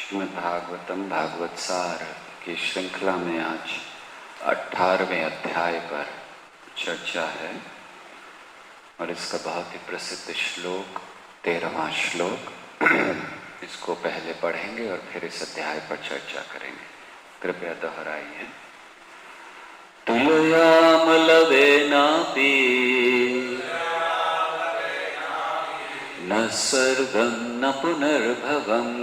श्रीमद्भागवतम भागवत सार की श्रृंखला में आज 18वें अध्याय पर चर्चा है और इसका बहुत ही प्रसिद्ध श्लोक 13वां श्लोक इसको पहले पढ़ेंगे और फिर इस अध्याय पर चर्चा करेंगे। कृपया दोहराइए। तुलयामलवेनापि न स्वर्गं न पुनर्भवम्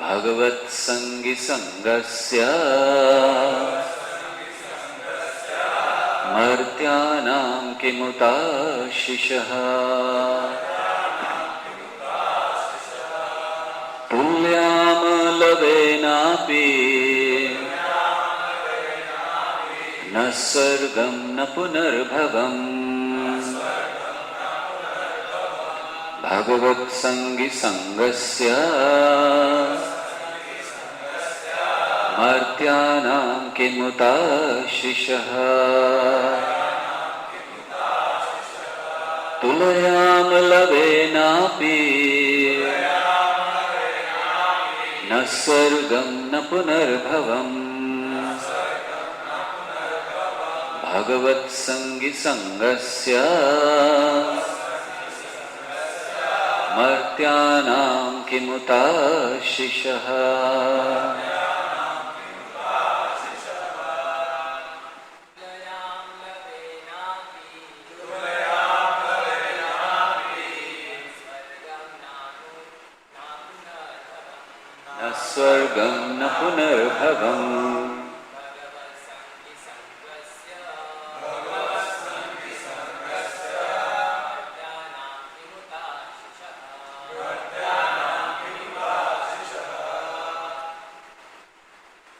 भगवत्संगी संगस्य मर्त्यानां किमुताशिषः। तुल्यामलवेनापि न स्वर्गं न पुनर्भवम् भगवत्संगी संगस्य मर्त्यानां किमुताशिषः। तुलयामलवेनापि न स्वर्गं न पुनर्भवम् भगवत्संगी संगस्य मर्त्यानां किमुताशिषः। न स्वर्गं न पुनर्भवम्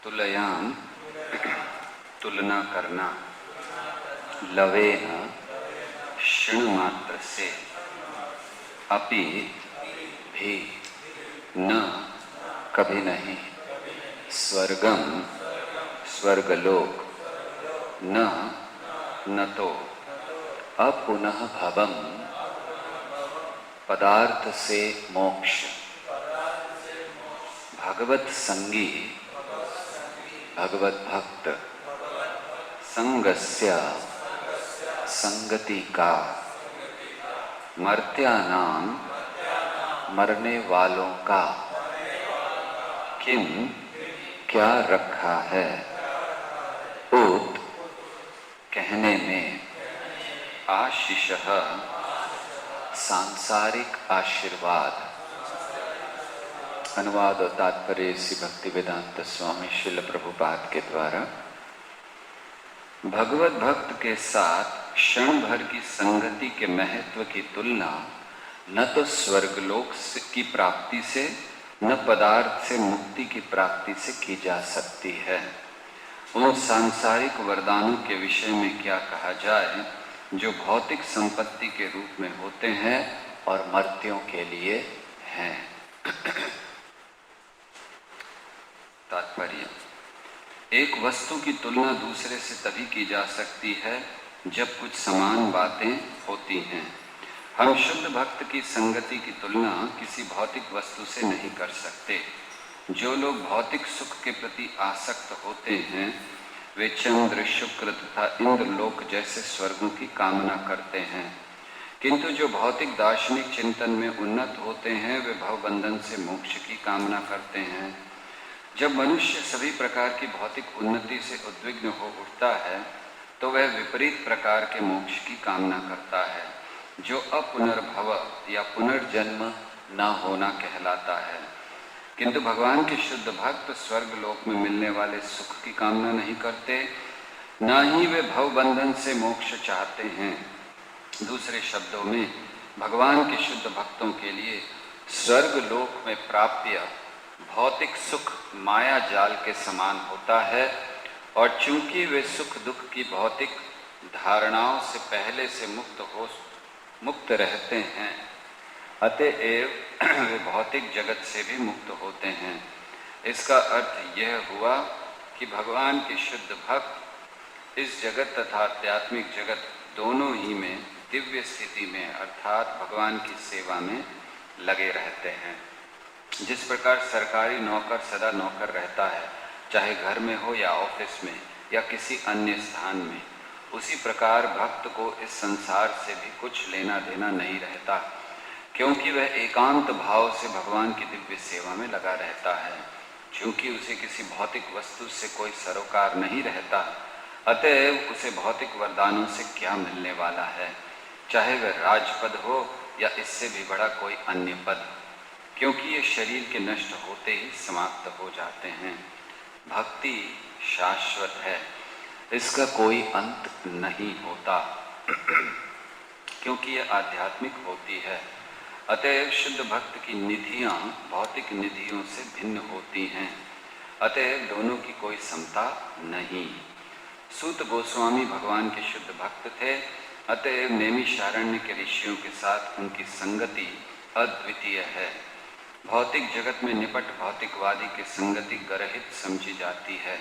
तुलयाम तुलना करना, लवेन क्षण मात्र से, अपि भी, न कभी नहीं, स्वर्गम स्वर्गलोक, न तो, अपुनः भवम पदार्थ से मोक्ष, भगवत संगी भगवत भक्त, संगस्य संगति का, मर्त्यानां मरने वालों का, किम क्या रखा है, उत कहने में, आशीषः सांसारिक आशीर्वाद। अनुवाद और तात्पर्य श्री भक्तिवेदांत स्वामी श्रील प्रभुपाद के द्वारा। भगवत भक्त के साथ क्षण भर की संगति के महत्व की तुलना न तो स्वर्गलोक की प्राप्ति से, न पदार्थ से मुक्ति की प्राप्ति से की जा सकती है। उन सांसारिक वरदानों के विषय में क्या कहा जाए जो भौतिक संपत्ति के रूप में होते हैं और मर्त्यों के लिए हैं। तात्पर्य, एक वस्तु की तुलना दूसरे से तभी की जा सकती है जब कुछ समान बातें होती हैं। हम शुद्ध भक्त की संगति की तुलना किसी भौतिक वस्तु से नहीं कर सकते। जो लोग भौतिक सुख के प्रति आसक्त होते हैं वे चंद्र, शुक्र तथा इंद्रलोक जैसे स्वर्गों की कामना करते हैं, किंतु जो भौतिक दार्शनिक चिंतन में उन्नत होते हैं वे भवबंधन से मोक्ष की कामना करते हैं। जब मनुष्य सभी प्रकार की भौतिक उन्नति से उद्विग्न हो उठता है तो वह विपरीत प्रकार के मोक्ष की कामना करता है जो अपुनर्भव या पुनर्जन्म न होना कहलाता है। किंतु भगवान के शुद्ध भक्त स्वर्ग लोक में मिलने वाले सुख की कामना नहीं करते, न ही वे भवबंधन से मोक्ष चाहते हैं। दूसरे शब्दों में भगवान के शुद्ध भक्तों के लिए स्वर्ग लोक में प्राप्य भौतिक सुख माया जाल के समान होता है और चूंकि वे सुख दुख की भौतिक धारणाओं से पहले से मुक्त रहते हैं, अतएव वे भौतिक जगत से भी मुक्त होते हैं। इसका अर्थ यह हुआ कि भगवान के शुद्ध भक्त इस जगत तथा आध्यात्मिक जगत दोनों ही में दिव्य स्थिति में अर्थात भगवान की सेवा में लगे रहते हैं। जिस प्रकार सरकारी नौकर सदा नौकर रहता है, चाहे घर में हो या ऑफिस में या किसी अन्य स्थान में, उसी प्रकार भक्त को इस संसार से भी कुछ लेना देना नहीं रहता, क्योंकि वह एकांत भाव से भगवान की दिव्य सेवा में लगा रहता है। क्योंकि उसे किसी भौतिक वस्तु से कोई सरोकार नहीं रहता, अतएव उसे भौतिक वरदानों से क्या मिलने वाला है, चाहे वह राजपद हो या इससे भी बड़ा कोई अन्य पद, क्योंकि ये शरीर के नष्ट होते ही समाप्त हो जाते हैं। भक्ति शाश्वत है, इसका कोई अंत नहीं होता, क्योंकि यह आध्यात्मिक होती है। अतएव शुद्ध भक्त की निधियाँ भौतिक निधियों से भिन्न होती हैं, अतएव दोनों की कोई समता नहीं। सूत गोस्वामी भगवान के शुद्ध भक्त थे, अतएव नैमिषारण्य के ऋषियों के साथ उनकी संगति अद्वितीय है। भौतिक जगत में निपट भौतिकवादी की संगति गर्हित समझी जाती है।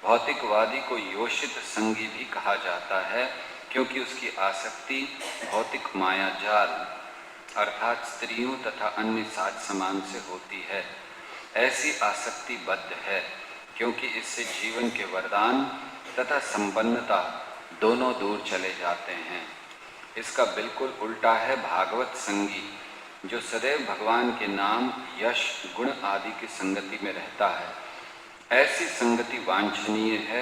भौतिकवादी को योषित संगी भी कहा जाता है, क्योंकि उसकी आसक्ति भौतिक माया जाल अर्थात स्त्रियों तथा अन्य साज सामान से होती है। ऐसी आसक्ति बद्ध है, क्योंकि इससे जीवन के वरदान तथा संपन्नता दोनों दूर चले जाते हैं। इसका बिल्कुल उल्टा है भागवत संगी, जो सदैव भगवान के नाम, यश, गुण आदि की संगति में रहता है। ऐसी संगति वांछनीय है,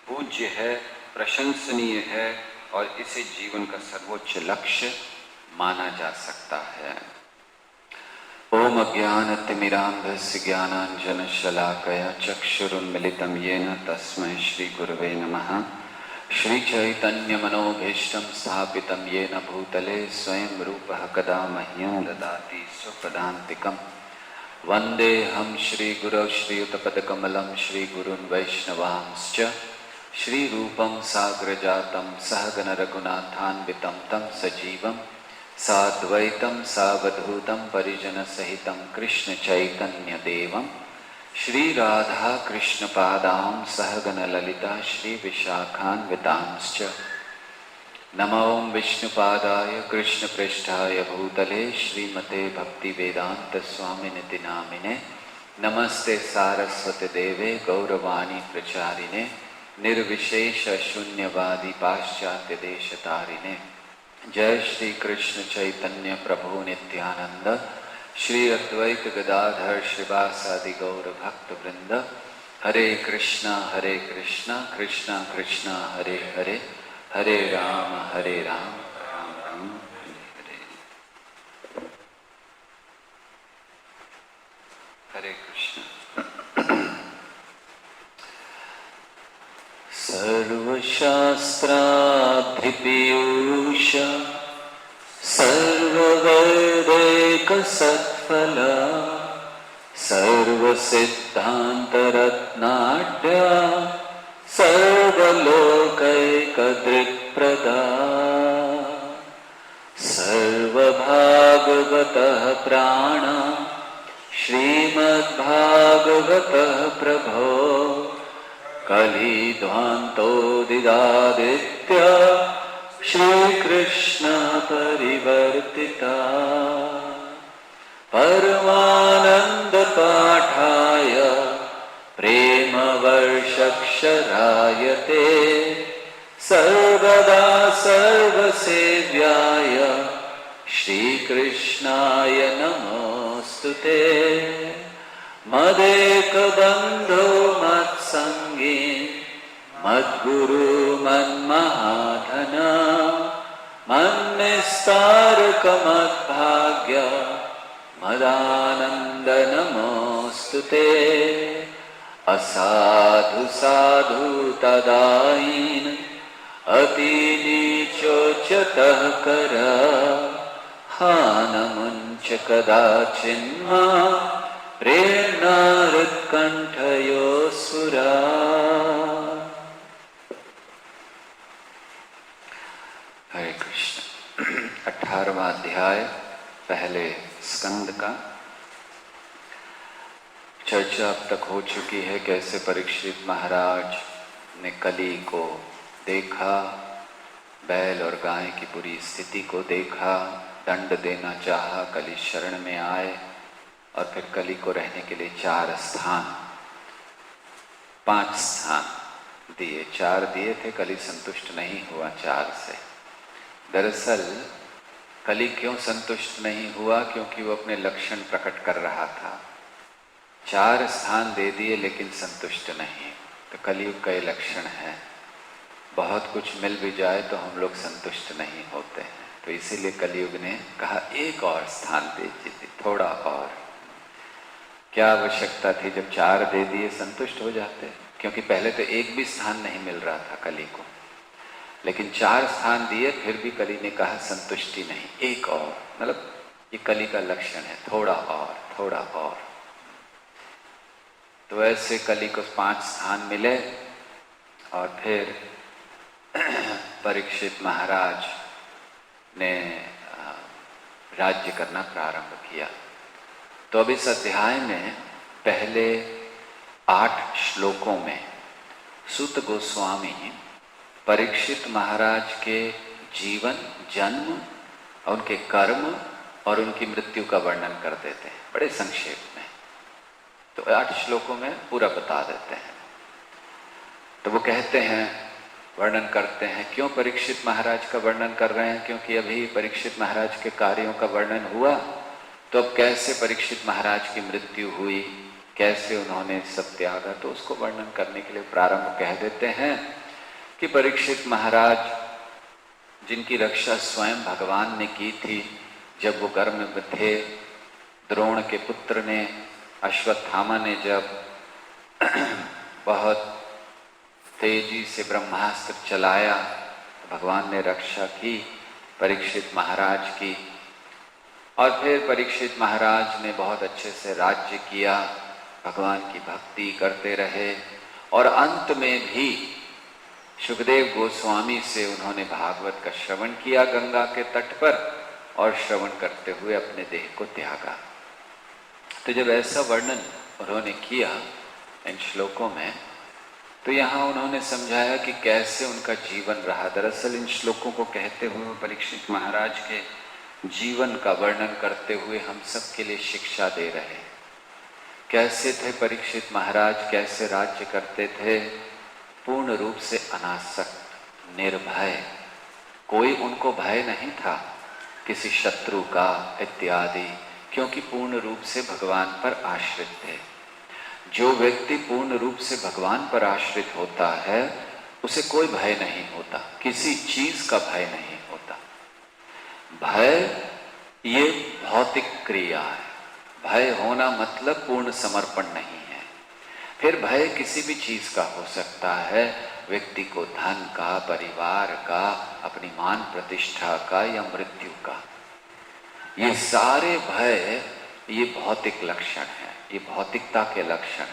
पूज्य है, प्रशंसनीय है और इसे जीवन का सर्वोच्च लक्ष्य माना जा सकता है। ओम अज्ञानतिमिरान्धस्य ज्ञानाञ्जनशलाकया चक्षुरुन्मिलितं येन तस्मै श्रीगुरवे नमः। श्रीचैतन्यमनोभीष्टं स्थापितं येन भूतले स्वयं रूपः कदा मह्यं ददाति स्वपदान्तिकम्। वन्देऽहं श्रीगुरौ श्रीयुतपदकमलं श्रीगुरून् वैष्णवांश्च श्रीरूपं साग्रजातं सहगणरघुनाथान्वितं तं सजीवं साद्वैतं सावधूतं परिजनसहितं कृष्णचैतन्यदेवं श्रीराधाकृष्णपादां सहगणललिता श्रीविशाखान्वितांश्च। नमो विष्णुपादाय कृष्णपृष्ठाय भूतले श्रीमते भक्तिवेदान्तस्वामिनिति नामिने। नमस्ते सारस्वती देवे गौरवाणी प्रचारिणे निर्विशेष शून्यवादी पाश्चात्य देशतारिणे। जय श्री कृष्ण चैतन्य प्रभु नित्यानंद श्री अद्वैत गदाधर श्रीवासादि गौर भक्त वृंद। हरे कृष्णा कृष्णा कृष्णा हरे हरे, हरे राम राम राम हरे हरे। हरे कृष्ण। सर्वशास्त्राभिपीयूष सर्ववैदिकसत्फल सर्वसिद्धान्तरत्नाढ्य सर्वलोकैकदृक्प्रदा सर्वभागवतः प्राण श्रीमद्भागवतः प्रभो कलिध्वान्तोदिदादित्य श्रीकृष्ण परिवर्तिता परमानन्दपाठाय प्रेमवर्षक्षरायते सर्वदा सर्वसेव्याय श्रीकृष्णाय नमोऽस्तुते। मदेकबन्धो मत्सङ्गी मद्गुरु मन्महाधन मन्निस्तारकमद्भाग्य मदानन्द नमोऽस्तुते। असाधु साधु तदाईन अतिनीचोच्चतः कर हानमुञ्च कदाचिन्मा प्रेरणारुत्कण्ठयोऽसुरा। हरे कृष्ण। 18वां अध्याय पहले स्कंद का चर्चा अब तक हो चुकी है। कैसे परीक्षित महाराज ने कली को देखा, बैल और गाय की बुरी स्थिति को देखा, दंड देना चाहा, कली शरण में आए और फिर कली को रहने के लिए 4 स्थान 5 स्थान दिए। 4 दिए थे, कली संतुष्ट नहीं हुआ 4 से। दरअसल कली क्यों संतुष्ट नहीं हुआ? क्योंकि वो अपने लक्षण प्रकट कर रहा था। 4 स्थान दे दिए लेकिन संतुष्ट नहीं। तो कलयुग का ये लक्षण है, बहुत कुछ मिल भी जाए तो हम लोग संतुष्ट नहीं होते हैं। तो इसीलिए कलयुग ने कहा एक और स्थान दीजिए, थोड़ा और। क्या आवश्यकता थी? जब 4 दे दिए संतुष्ट हो जाते, क्योंकि पहले तो एक भी स्थान नहीं मिल रहा था कली को, लेकिन 4 स्थान दिए फिर भी कली ने कहा संतुष्टि नहीं, एक और। मतलब ये कली का लक्षण है, थोड़ा और, थोड़ा और। तो ऐसे कली को 5 स्थान मिले और फिर परीक्षित महाराज ने राज्य करना प्रारंभ किया। तो अब इस अध्याय में पहले 8 श्लोकों में सूत गोस्वामी परीक्षित महाराज के जीवन, जन्म, उनके कर्म और उनकी मृत्यु का वर्णन कर देते हैं बड़े संक्षेप में। तो 8 श्लोकों में पूरा बता देते हैं। तो वो कहते हैं, वर्णन करते हैं, क्यों परीक्षित महाराज का वर्णन कर रहे हैं? क्योंकि अभी परीक्षित महाराज के कार्यों का वर्णन हुआ, तो अब कैसे परीक्षित महाराज की मृत्यु हुई, कैसे उन्होंने सब त्यागा, तो उसको वर्णन करने के लिए प्रारंभ कह देते हैं कि परीक्षित महाराज जिनकी रक्षा स्वयं भगवान ने की थी जब वो गर्भ में थे, द्रोण के पुत्र ने, अश्वत्थामा ने जब बहुत तेजी से ब्रह्मास्त्र चलाया, भगवान ने रक्षा की परीक्षित महाराज की। और फिर परीक्षित महाराज ने बहुत अच्छे से राज्य किया, भगवान की भक्ति करते रहे और अंत में भी सुखदेव गोस्वामी से उन्होंने भागवत का श्रवण किया गंगा के तट पर, और श्रवण करते हुए अपने देह को त्यागा। तो जब ऐसा वर्णन उन्होंने किया इन श्लोकों में, तो यहाँ उन्होंने समझाया कि कैसे उनका जीवन रहा। दरअसल इन श्लोकों को कहते हुए परीक्षित महाराज के जीवन का वर्णन करते हुए हम सब के लिए शिक्षा दे रहे हैं। कैसे थे परीक्षित महाराज, कैसे राज्य करते थे? पूर्ण रूप से अनासक्त, निर्भय, कोई उनको भय नहीं था किसी शत्रु का इत्यादि, क्योंकि पूर्ण रूप से भगवान पर आश्रित थे। जो व्यक्ति पूर्ण रूप से भगवान पर आश्रित होता है उसे कोई भय नहीं होता, किसी चीज का भय नहीं होता। भय ये भौतिक क्रिया है, भय होना मतलब पूर्ण समर्पण नहीं है। फिर भय किसी भी चीज का हो सकता है, व्यक्ति को धन का, परिवार का, अपनी मान प्रतिष्ठा का या मृत्यु का। ये सारे भय ये भौतिक लक्षण है, ये भौतिकता के लक्षण।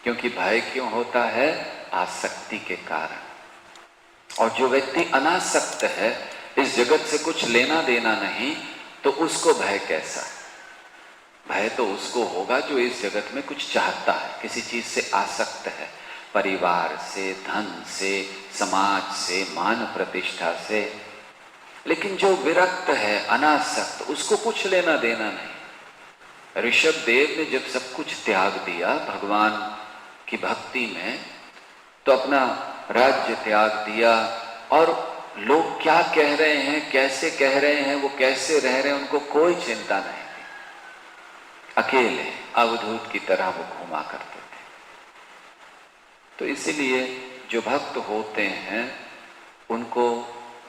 क्योंकि भय क्यों होता है? आसक्ति के कारण। और जो व्यक्ति अनासक्त है, इस जगत से कुछ लेना देना नहीं, तो उसको भय कैसा है? भय तो उसको होगा जो इस जगत में कुछ चाहता है, किसी चीज से आसक्त है, परिवार से, धन से, समाज से, मान प्रतिष्ठा से। लेकिन जो विरक्त है, अनासक्त, उसको कुछ लेना देना नहीं। ऋषभ देव ने जब सब कुछ त्याग दिया भगवान की भक्ति में, तो अपना राज्य त्याग दिया, और लोग क्या कह रहे हैं, कैसे कह रहे हैं, वो कैसे रह रहे हैं, उनको कोई चिंता नहीं थी। अकेले अवधूत की तरह वो घूमा करते थे। तो इसीलिए जो भक्त होते हैं उनको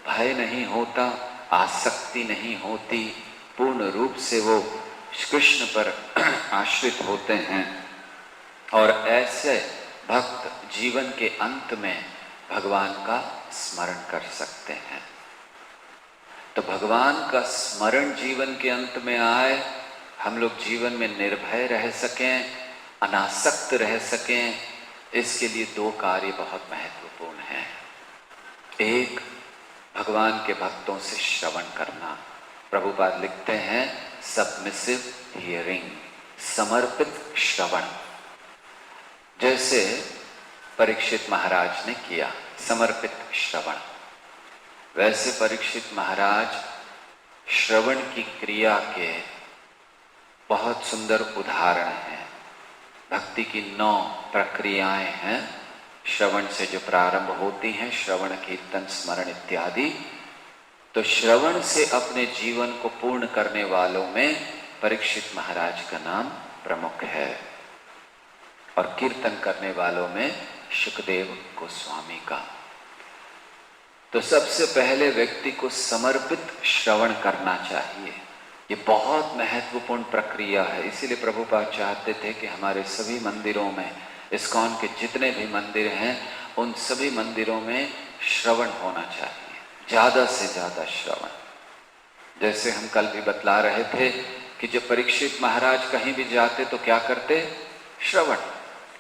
भय नहीं होता, आसक्ति नहीं होती, पूर्ण रूप से वो कृष्ण पर आश्रित होते हैं। और ऐसे भक्त जीवन के अंत में भगवान का स्मरण कर सकते हैं। तो भगवान का स्मरण जीवन के अंत में आए, हम लोग जीवन में निर्भय रह सकें, अनासक्त रह सकें, इसके लिए 2 कार्य बहुत महत्वपूर्ण हैं। एक, भगवान के भक्तों से श्रवण करना। प्रभुपाद लिखते हैं सबमिसिव हियरिंग, समर्पित श्रवण। जैसे परीक्षित महाराज ने किया समर्पित श्रवण, वैसे परीक्षित महाराज श्रवण की क्रिया के बहुत सुंदर उदाहरण हैं। भक्ति की 9 प्रक्रियाएं हैं श्रवण से जो प्रारंभ होती हैं, श्रवण, कीर्तन, स्मरण इत्यादि। तो श्रवण से अपने जीवन को पूर्ण करने वालों में परीक्षित महाराज का नाम प्रमुख है और कीर्तन करने वालों में शुकदेव गोस्वामी का। तो सबसे पहले व्यक्ति को समर्पित श्रवण करना चाहिए। ये बहुत महत्वपूर्ण प्रक्रिया है। इसीलिए प्रभुपाद चाहते थे कि हमारे सभी मंदिरों में, इस्कॉन के जितने भी मंदिर हैं, उन सभी मंदिरों में श्रवण होना चाहिए, ज्यादा से ज्यादा श्रवण। जैसे हम कल भी बतला रहे थे कि जब परीक्षित महाराज कहीं भी जाते तो क्या करते? श्रवण।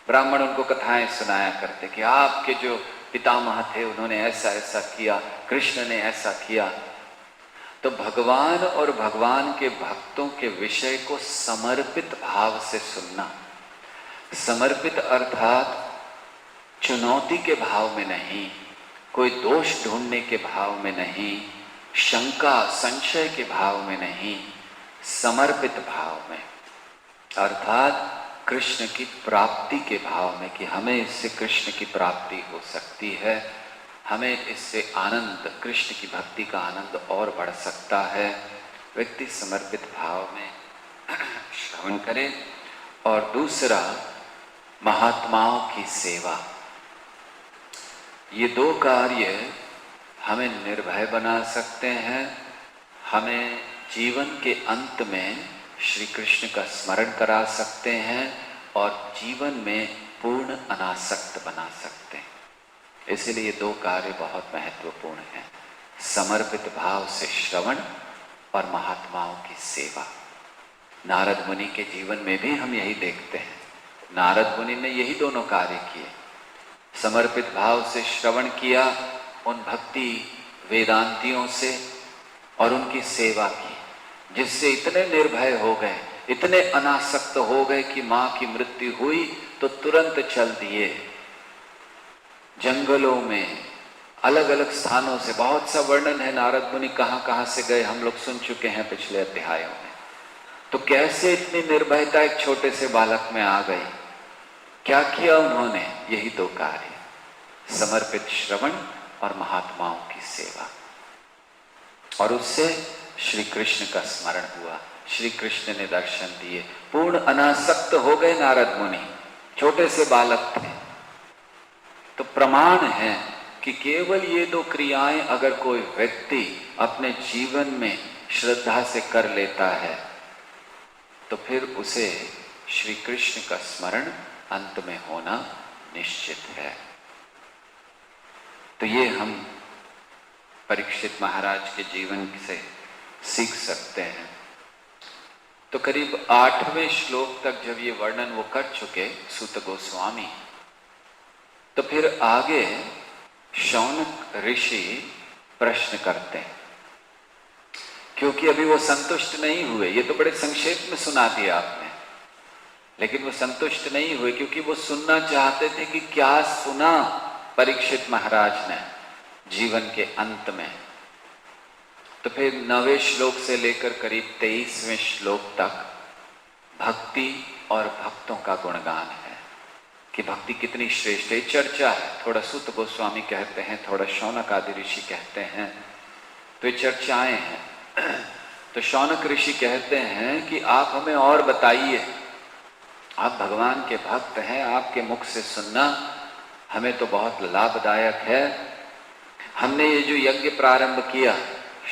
ब्राह्मण उनको कथाएं सुनाया करते कि आपके जो पितामह थे उन्होंने ऐसा ऐसा किया, कृष्ण ने ऐसा किया। तो भगवान और भगवान के भक्तों के विषय को समर्पित भाव से सुनना। समर्पित अर्थात चुनौती के भाव में नहीं, कोई दोष ढूंढने के भाव में नहीं, शंका संशय के भाव में नहीं, समर्पित भाव में, अर्थात कृष्ण की प्राप्ति के भाव में कि हमें इससे कृष्ण की प्राप्ति हो सकती है, हमें इससे आनंद, कृष्ण की भक्ति का आनंद और बढ़ सकता है। व्यक्ति समर्पित भाव में श्रवण करे। और दूसरा, महात्माओं की सेवा। ये 2 कार्य हमें निर्भय बना सकते हैं, हमें जीवन के अंत में श्री कृष्ण का स्मरण करा सकते हैं और जीवन में पूर्ण अनासक्त बना सकते हैं। इसलिए 2 कार्य बहुत महत्वपूर्ण हैं, समर्पित भाव से श्रवण और महात्माओं की सेवा। नारद मुनि के जीवन में भी हम यही देखते हैं। नारद मुनि ने यही दोनों कार्य किए। समर्पित भाव से श्रवण किया उन भक्ति वेदांतियों से और उनकी सेवा की, जिससे इतने निर्भय हो गए, इतने अनासक्त हो गए कि मां की मृत्यु हुई तो तुरंत चल दिए। जंगलों में अलग अलग स्थानों से, बहुत सा वर्णन है नारद मुनि कहां कहां से गए, हम लोग सुन चुके हैं पिछले अध्यायों में। तो कैसे इतनी निर्भयता एक छोटे से बालक में आ गई? क्या किया उन्होंने? यही 2 कार्य, समर्पित श्रवण और महात्माओं की सेवा। और उससे श्री कृष्ण का स्मरण हुआ, श्री कृष्ण ने दर्शन दिए, पूर्ण अनासक्त हो गए नारद मुनि, छोटे से बालक थे। तो प्रमाण है कि केवल ये 2 क्रियाएं अगर कोई व्यक्ति अपने जीवन में श्रद्धा से कर लेता है तो फिर उसे श्री कृष्ण का स्मरण अंत में होना निश्चित है। तो ये हम परीक्षित महाराज के जीवन से सीख सकते हैं। तो करीब 8वें श्लोक तक जब ये वर्णन वो कर चुके सूत गोस्वामी, तो फिर आगे शौनक ऋषि प्रश्न करते हैं, क्योंकि अभी वो संतुष्ट नहीं हुए। ये तो बड़े संक्षेप में सुना दिया आपने, लेकिन वो संतुष्ट नहीं हुए क्योंकि वो सुनना चाहते थे कि क्या सुना परीक्षित महाराज ने जीवन के अंत में। तो फिर 9वें श्लोक से लेकर करीब 23वें श्लोक तक भक्ति और भक्तों का गुणगान है कि भक्ति कितनी श्रेष्ठ है। चर्चा है, थोड़ा सूत गोस्वामी कहते हैं, थोड़ा शौनक आदि ऋषि कहते हैं, तो ये चर्चाएं हैं। तो शौनक ऋषि कहते हैं कि आप हमें और बताइए, आप भगवान के भक्त हैं, आपके मुख से सुनना हमें तो बहुत लाभदायक है। हमने ये जो यज्ञ प्रारंभ किया,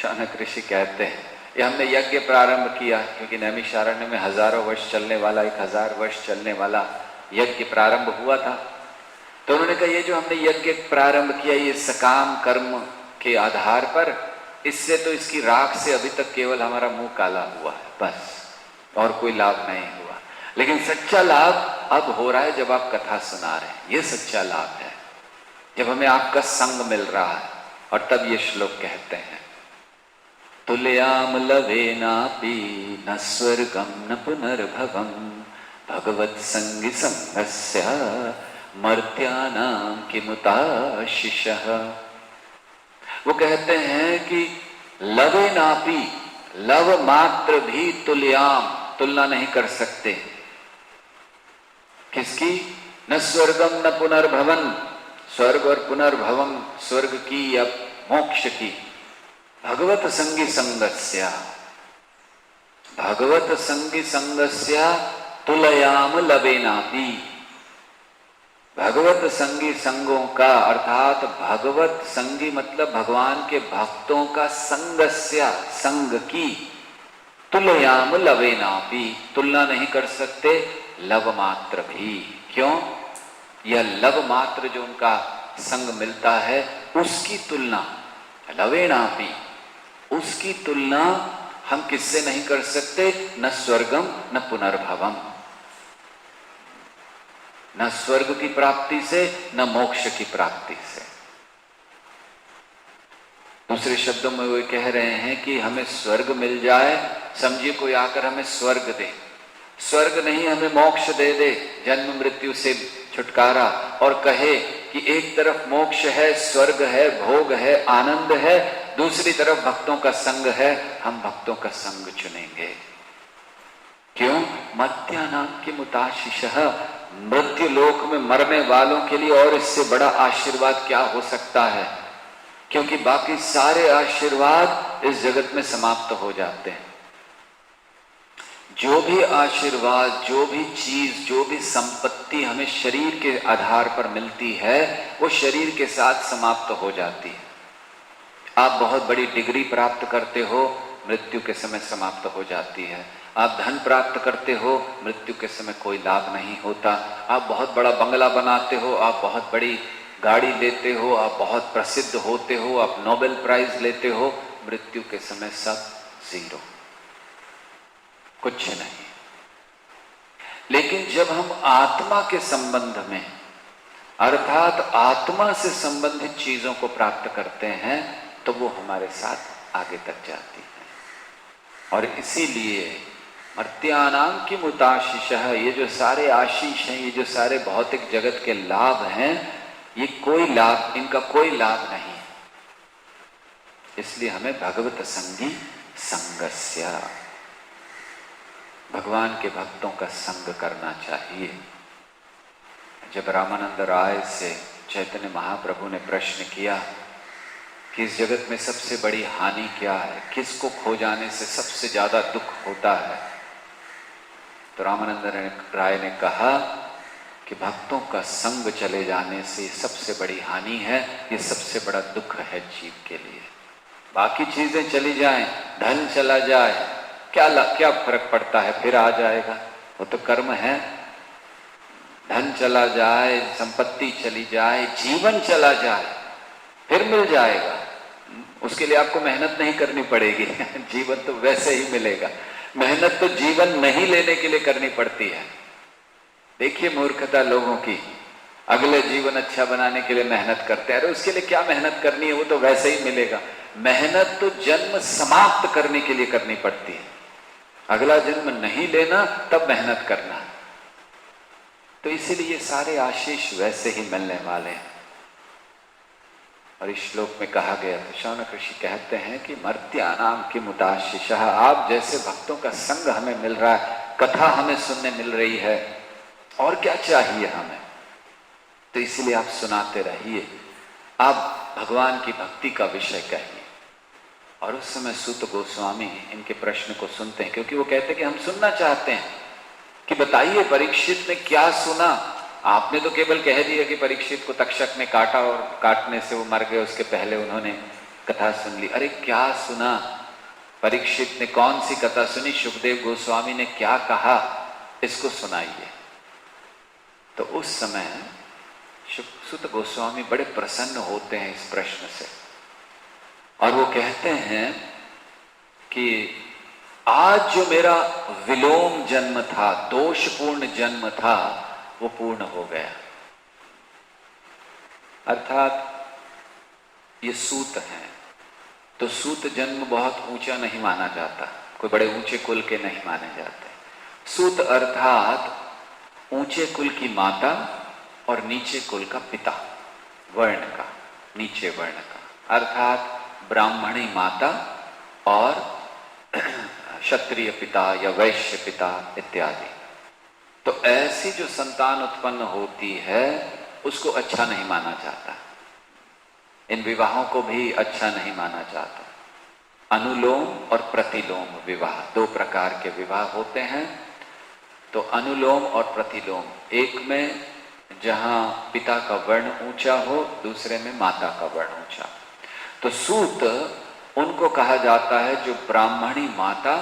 शौनक ऋषि कहते हैं, ये हमने यज्ञ प्रारंभ किया क्योंकि नैमिषारण्य में हजारों वर्ष चलने वाला, 1000 वर्ष चलने वाला यज्ञ प्रारंभ हुआ था। तो उन्होंने कहा ये जो हमने यज्ञ प्रारंभ किया ये सकाम कर्म के आधार पर, इससे तो इसकी राख से अभी तक केवल हमारा मुंह काला हुआ है, बस, और कोई लाभ नहीं हुआ। लेकिन सच्चा लाभ अब हो रहा है जब आप कथा सुना रहे हैं, ये सच्चा लाभ है, जब हमें आपका संग मिल रहा है। और तब ये श्लोक कहते हैं, तुल्याम लवेनापि न स्वर्गम न पुनर्भवम भगवत संगी संगस्य मर्त्यानाम किमुताशिषः। वो कहते हैं कि लवेनापि, लव मात्र भी तुल्याम, तुलना नहीं कर सकते। किसकी? न स्वर्गम न पुनर्भवन, स्वर्ग और पुनर्भवम, स्वर्ग की या मोक्ष की। भगवत संगी संगस्या, भगवत संगी संगस्या तुलयाम लवेनापि। भगवत संगी संगों का अर्थात भगवत संगी मतलब भगवान के भक्तों का संगस्या, संग की, तुलयाम लवेनापि, तुलना नहीं कर सकते लव मात्र भी। क्यों? यह लव मात्र जो उनका संग मिलता है उसकी तुलना, लवेनापि, उसकी तुलना हम किससे नहीं कर सकते? न स्वर्गम न पुनर्भवम, न स्वर्ग की प्राप्ति से न मोक्ष की प्राप्ति से। दूसरे शब्दों में वो कह रहे हैं कि हमें स्वर्ग मिल जाए, समझिए कोई आकर हमें स्वर्ग दे, स्वर्ग नहीं हमें मोक्ष दे दे, जन्म मृत्यु से छुटकारा, और कहे कि एक तरफ मोक्ष है, स्वर्ग है, भोग है, आनंद है, दूसरी तरफ भक्तों का संग है, हम भक्तों का संग चुनेंगे। क्यों? मर्त्यानां किमुताशिषः, मृत्यु लोक में मरने वालों के लिए और इससे बड़ा आशीर्वाद क्या हो सकता है? क्योंकि बाकी सारे आशीर्वाद इस जगत में समाप्त हो जाते हैं। जो भी आशीर्वाद, जो भी चीज, जो भी संपत्ति हमें शरीर के आधार पर मिलती है वो शरीर के साथ समाप्त हो जाती है। आप बहुत बड़ी डिग्री प्राप्त करते हो, मृत्यु के समय समाप्त हो जाती है। आप धन प्राप्त करते हो, मृत्यु के समय कोई लाभ नहीं होता। आप बहुत बड़ा बंगला बनाते हो, आप बहुत बड़ी गाड़ी लेते हो, आप बहुत प्रसिद्ध होते हो, आप नोबेल प्राइज लेते हो, मृत्यु के समय सब जीरो, कुछ नहीं। लेकिन जब हम आत्मा के संबंध में अर्थात आत्मा से संबंधित चीजों को प्राप्त करते हैं तो वो हमारे साथ आगे तक जाती है। और इसीलिए मर्त्यानां किमुताशिषः, ये जो सारे आशीष हैं, ये जो सारे भौतिक जगत के लाभ हैं, ये कोई लाभ, इनका कोई लाभ नहीं। इसलिए हमें भगवत संगी संगस्या, भगवान के भक्तों का संग करना चाहिए। जब रामानंद राय से चैतन्य महाप्रभु ने प्रश्न किया कि इस जगत में सबसे बड़ी हानि क्या है, किसको खो जाने से सबसे ज्यादा दुख होता है, तो रामानंद राय ने कहा कि भक्तों का संग चले जाने से सबसे बड़ी हानि है, ये सबसे बड़ा दुख है जीव के लिए। बाकी चीजें चली जाएं, धन चला जाए, क्या फर्क पड़ता है, फिर आ जाएगा, वो तो कर्म है। धन चला जाए, संपत्ति चली जाए, जीवन चला जाए, फिर मिल जाएगा, उसके लिए आपको मेहनत नहीं करनी पड़ेगी जीवन तो वैसे ही मिलेगा। मेहनत तो जीवन नहीं लेने के लिए करनी पड़ती है। देखिए मूर्खता लोगों की, अगले जीवन अच्छा बनाने के लिए मेहनत करते हैं, अरे उसके लिए क्या मेहनत करनी है, वो तो वैसे ही मिलेगा। मेहनत तो जन्म समाप्त करने के लिए करनी पड़ती है, अगला जन्म नहीं लेना तब मेहनत करना। तो इसीलिए ये सारे आशीष वैसे ही मिलने वाले हैं। और इस श्लोक में कहा गया, तो शौनक ऋषि कहते हैं कि मर्त्यानां किमुताशिषः, आप जैसे भक्तों का संग हमें मिल रहा है, कथा हमें सुनने मिल रही है, और क्या चाहिए हमें? तो इसलिए आप सुनाते रहिए, आप भगवान की भक्ति का विषय कहिए। और उस समय सूत गोस्वामी इनके प्रश्न को सुनते हैं, क्योंकि वो कहते हैं कि हम सुनना चाहते हैं कि बताइए परीक्षित ने क्या सुना। आपने तो केवल कह दिया कि परीक्षित को तक्षक ने काटा और काटने से वो मर गए, उसके पहले उन्होंने कथा सुन ली। अरे क्या सुना परीक्षित ने, कौन सी कथा सुनी, सुखदेव गोस्वामी ने क्या कहा, इसको सुनाइए। तो उस समय सूत गोस्वामी बड़े प्रसन्न होते हैं इस प्रश्न से, और वो कहते हैं कि आज जो मेरा विलोम जन्म था, दोषपूर्ण जन्म था, वो पूर्ण हो गया। अर्थात ये सूत हैं, तो सूत जन्म बहुत ऊंचा नहीं माना जाता, कोई बड़े ऊंचे कुल के नहीं माने जाते। सूत अर्थात ऊंचे कुल की माता और नीचे कुल का पिता, वर्ण का, नीचे वर्ण का, अर्थात ब्राह्मणी माता और क्षत्रिय पिता या वैश्य पिता इत्यादि। तो ऐसी जो संतान उत्पन्न होती है उसको अच्छा नहीं माना जाता, इन विवाहों को भी अच्छा नहीं माना जाता। अनुलोम और प्रतिलोम विवाह, दो प्रकार के विवाह होते हैं। तो अनुलोम और प्रतिलोम, एक में जहां पिता का वर्ण ऊंचा हो, दूसरे में माता का वर्ण ऊंचा। तो सूत उनको कहा जाता है जो ब्राह्मणी माता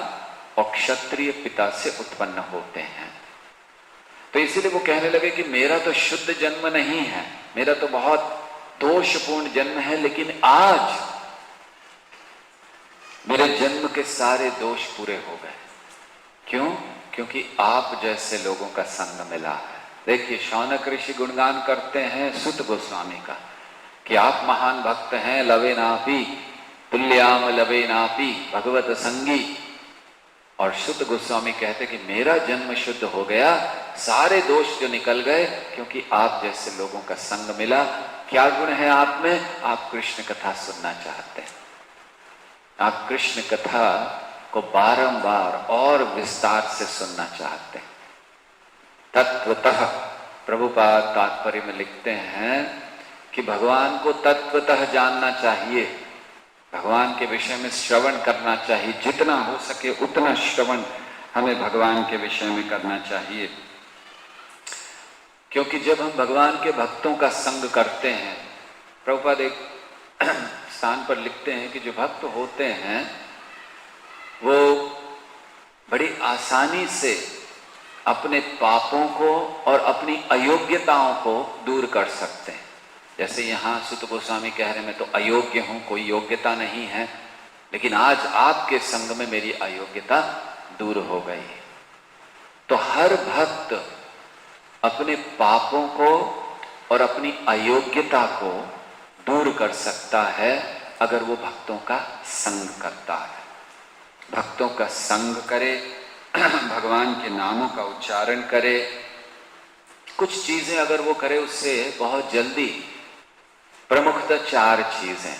और क्षत्रिय पिता से उत्पन्न होते हैं। तो इसीलिए वो कहने लगे कि मेरा तो शुद्ध जन्म नहीं है, मेरा तो बहुत दोषपूर्ण जन्म है, लेकिन आज मेरे जन्म के सारे दोष पूरे हो गए। क्यों? क्योंकि आप जैसे लोगों का संग मिला है। देखिए, शौनक ऋषि गुणगान करते हैं सुत गोस्वामी का कि आप महान भक्त हैं, लवे नापी तुल्याम लवे नापी भगवत संगी। और सुत गोस्वामी कहते कि मेरा जन्म शुद्ध हो गया, सारे दोष जो निकल गए, क्योंकि आप जैसे लोगों का संग मिला। क्या गुण है आप में? आप कृष्ण कथा सुनना चाहते हैं, आप कृष्ण कथा को बारंबार और विस्तार से सुनना चाहते हैं। तत्वतः प्रभुपाद तात्पर्य में लिखते हैं कि भगवान को तत्वतः जानना चाहिए, भगवान के विषय में श्रवण करना चाहिए, जितना हो सके उतना श्रवण हमें भगवान के विषय में करना चाहिए। क्योंकि जब हम भगवान के भक्तों का संग करते हैं, प्रभुपाद एक स्थान पर लिखते हैं कि जो भक्त होते हैं वो बड़ी आसानी से अपने पापों को और अपनी अयोग्यताओं को दूर कर सकते हैं। जैसे यहाँ सुत गोस्वामी कह रहे, मैं तो अयोग्य हूं, कोई योग्यता नहीं है, लेकिन आज आपके संग में मेरी अयोग्यता दूर हो गई। तो हर भक्त अपने पापों को और अपनी अयोग्यता को दूर कर सकता है अगर वो भक्तों का संग करता है। भक्तों का संग करे, भगवान के नामों का उच्चारण करे। कुछ चीजें अगर वो करे, उससे बहुत जल्दी, प्रमुखतः 4 चीजें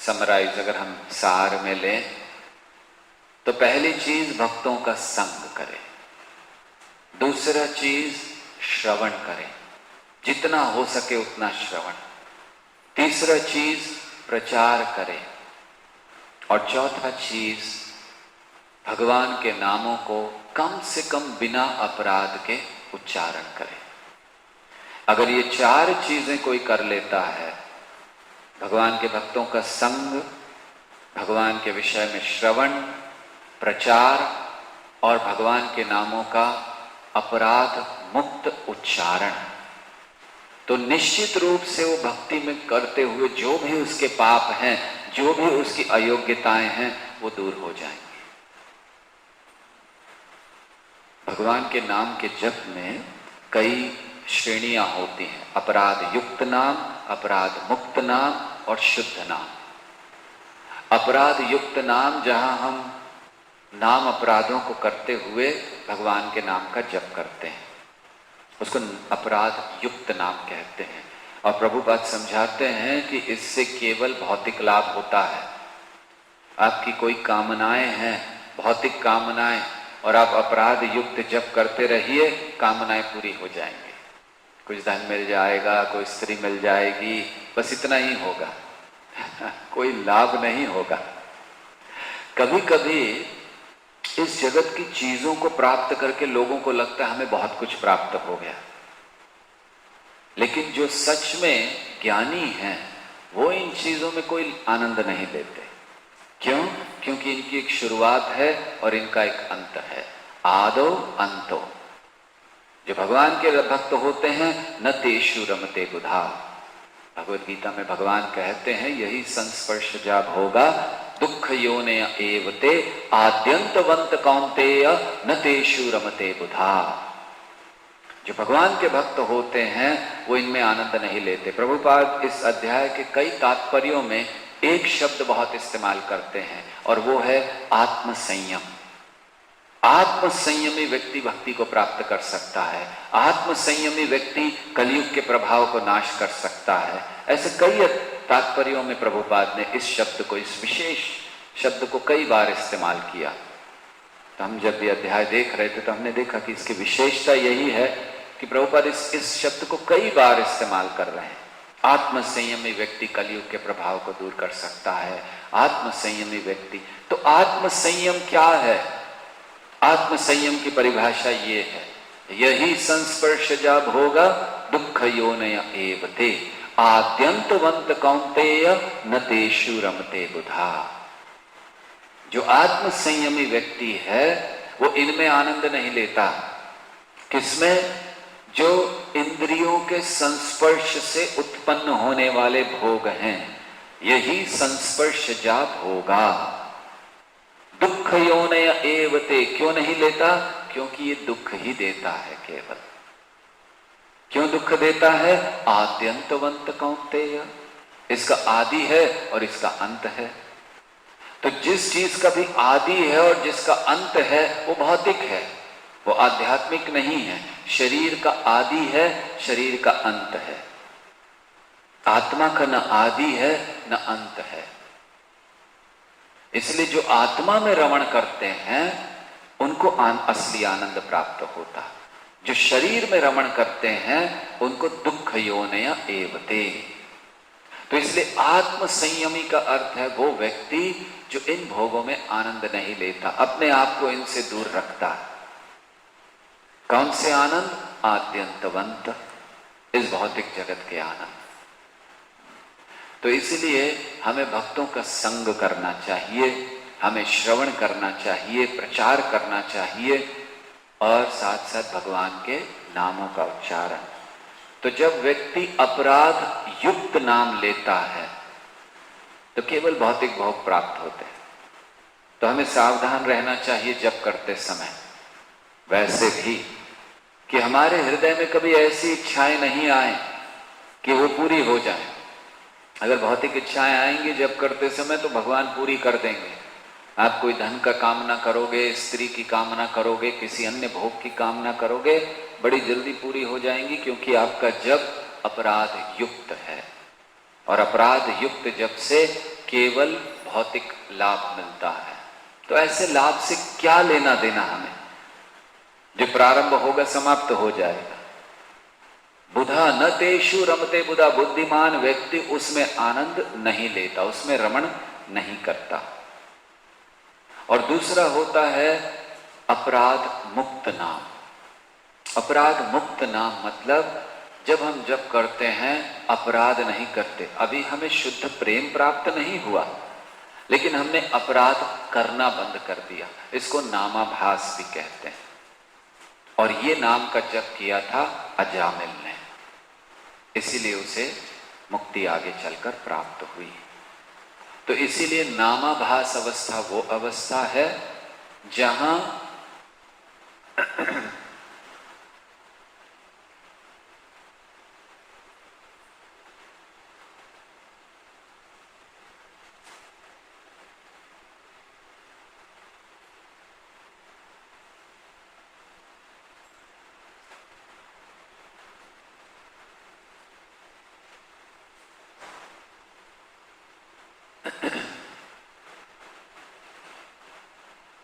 समराइज अगर हम सार में लें तो पहली चीज भक्तों का संग करे, दूसरा चीज श्रवण करे, जितना हो सके उतना श्रवण, तीसरा चीज प्रचार करे, और चौथा चीज भगवान के नामों को कम से कम बिना अपराध के उच्चारण करे। अगर ये 4 चीजें कोई कर लेता है, भगवान के भक्तों का संग, भगवान के विषय में श्रवण, प्रचार और भगवान के नामों का अपराध मुक्त उच्चारण, तो निश्चित रूप से वो भक्ति में करते हुए जो भी उसके पाप हैं, जो भी उसकी अयोग्यताएं हैं, वो दूर हो जाएंगे। भगवान के नाम के जप में कई श्रेणियां होती हैं, अपराध युक्त नाम, अपराध मुक्त नाम और शुद्ध नाम। अपराध युक्त नाम, जहां हम नाम अपराधों को करते हुए भगवान के नाम का जप करते हैं, उसको अपराध युक्त नाम कहते हैं। और प्रभुपाद समझाते हैं कि इससे केवल भौतिक लाभ होता है। आपकी कोई कामनाएं हैं, भौतिक कामनाएं, और आप अपराध युक्त जप करते रहिए, कामनाएं पूरी हो जाएंगी। कुछ धन मिल जाएगा, कोई स्त्री मिल जाएगी, बस इतना ही होगा कोई लाभ नहीं होगा। कभी कभी इस जगत की चीजों को प्राप्त करके लोगों को लगता है हमें बहुत कुछ प्राप्त हो गया, लेकिन जो सच में ज्ञानी हैं वो इन चीजों में कोई आनंद नहीं लेते। क्यों? क्योंकि इनकी एक शुरुआत है और इनका एक अंत है, आदो अंतो। जो भगवान के भक्त होते हैं, न तेषु रमते बुधा। भगवद गीता में भगवान कहते हैं, यही संस्पर्श जब होगा दुख योने एवते आद्यंतवंत कौन्तेय न तेषु रमते बुधा। जो भगवान के भक्त होते हैं वो इनमें आनंद नहीं लेते। प्रभुपाद इस अध्याय के कई तात्पर्यों में एक शब्द बहुत इस्तेमाल करते हैं, और वो है आत्मसंयम। आत्मसंयमी व्यक्ति भक्ति को प्राप्त कर सकता है, आत्मसंयमी व्यक्ति कलयुग के प्रभाव को नाश कर सकता है। ऐसे कई तात्पर्यों में प्रभुपाद ने इस शब्द को, इस विशेष शब्द को कई बार इस्तेमाल किया। तो हम जब ये अध्याय देख रहे थे तो हमने देखा कि इसकी विशेषता यही है कि प्रभुपाद इस शब्द को कई बार इस्तेमाल कर रहे हैं। आत्म संयमी व्यक्ति कलयुग के प्रभाव को दूर कर सकता है। आत्म संयमी व्यक्ति, तो आत्म संयम क्या है? आत्म संयम की परिभाषा ये है, यही संस्पर्श जब होगा दुख योनय एवते आद्यंतवंत कौंतेय न तेषु रमते बुधा। जो आत्म संयमी व्यक्ति है वो इनमें आनंद नहीं लेता। किसमें? जो इंद्रियों के संस्पर्श से उत्पन्न होने वाले भोग हैं, यही संस्पर्श जाप होगा। दुख योनय एवते, क्यों नहीं लेता? क्योंकि ये दुख ही देता है केवल। क्यों दुख देता है? आद्यंतवंत कौंतेय, इसका आदि है और इसका अंत है। तो जिस चीज का भी आदि है और जिसका अंत है वो भौतिक है, वो आध्यात्मिक नहीं है। शरीर का आदि है, शरीर का अंत है। आत्मा का न आदि है न अंत है। इसलिए जो आत्मा में रमण करते हैं उनको असली आनंद प्राप्त होता। जो शरीर में रमण करते हैं उनको दुख योनय एवते। तो इसलिए आत्म संयमी का अर्थ है वो व्यक्ति जो इन भोगों में आनंद नहीं लेता, अपने आप को इनसे दूर रखता। कौन से आनंद? आद्यंतवंत, इस भौतिक जगत के आनंद। तो इसलिए हमें भक्तों का संग करना चाहिए, हमें श्रवण करना चाहिए, प्रचार करना चाहिए और साथ साथ भगवान के नामों का उच्चारण। तो जब व्यक्ति अपराध युक्त नाम लेता है तो केवल भौतिक भोग प्राप्त होते हैं। तो हमें सावधान रहना चाहिए जब करते समय। वैसे भी कि हमारे हृदय में कभी ऐसी इच्छाएं नहीं आए कि वो पूरी हो जाए। अगर भौतिक इच्छाएं आएंगी जब करते समय तो भगवान पूरी कर देंगे। आप कोई धन का कामना करोगे, स्त्री की कामना करोगे, किसी अन्य भोग की कामना करोगे, बड़ी जल्दी पूरी हो जाएंगी, क्योंकि आपका जब अपराध युक्त है। और अपराध युक्त जब से केवल भौतिक लाभ मिलता है। तो ऐसे लाभ से क्या लेना देना हमें? जो प्रारंभ होगा समाप्त हो जाएगा। बुधा न तेषु रमते बुधा, बुद्धिमान व्यक्ति उसमें आनंद नहीं लेता, उसमें रमण नहीं करता। और दूसरा होता है अपराध मुक्त नाम। अपराध मुक्त नाम मतलब जब हम जब करते हैं अपराध नहीं करते। अभी हमें शुद्ध प्रेम प्राप्त नहीं हुआ, लेकिन हमने अपराध करना बंद कर दिया। इसको नामाभास भी कहते हैं। और ये नाम का जप किया था अजामिल ने, इसीलिए उसे मुक्ति आगे चलकर प्राप्त हुई। तो इसीलिए नामाभास अवस्था वो अवस्था है जहां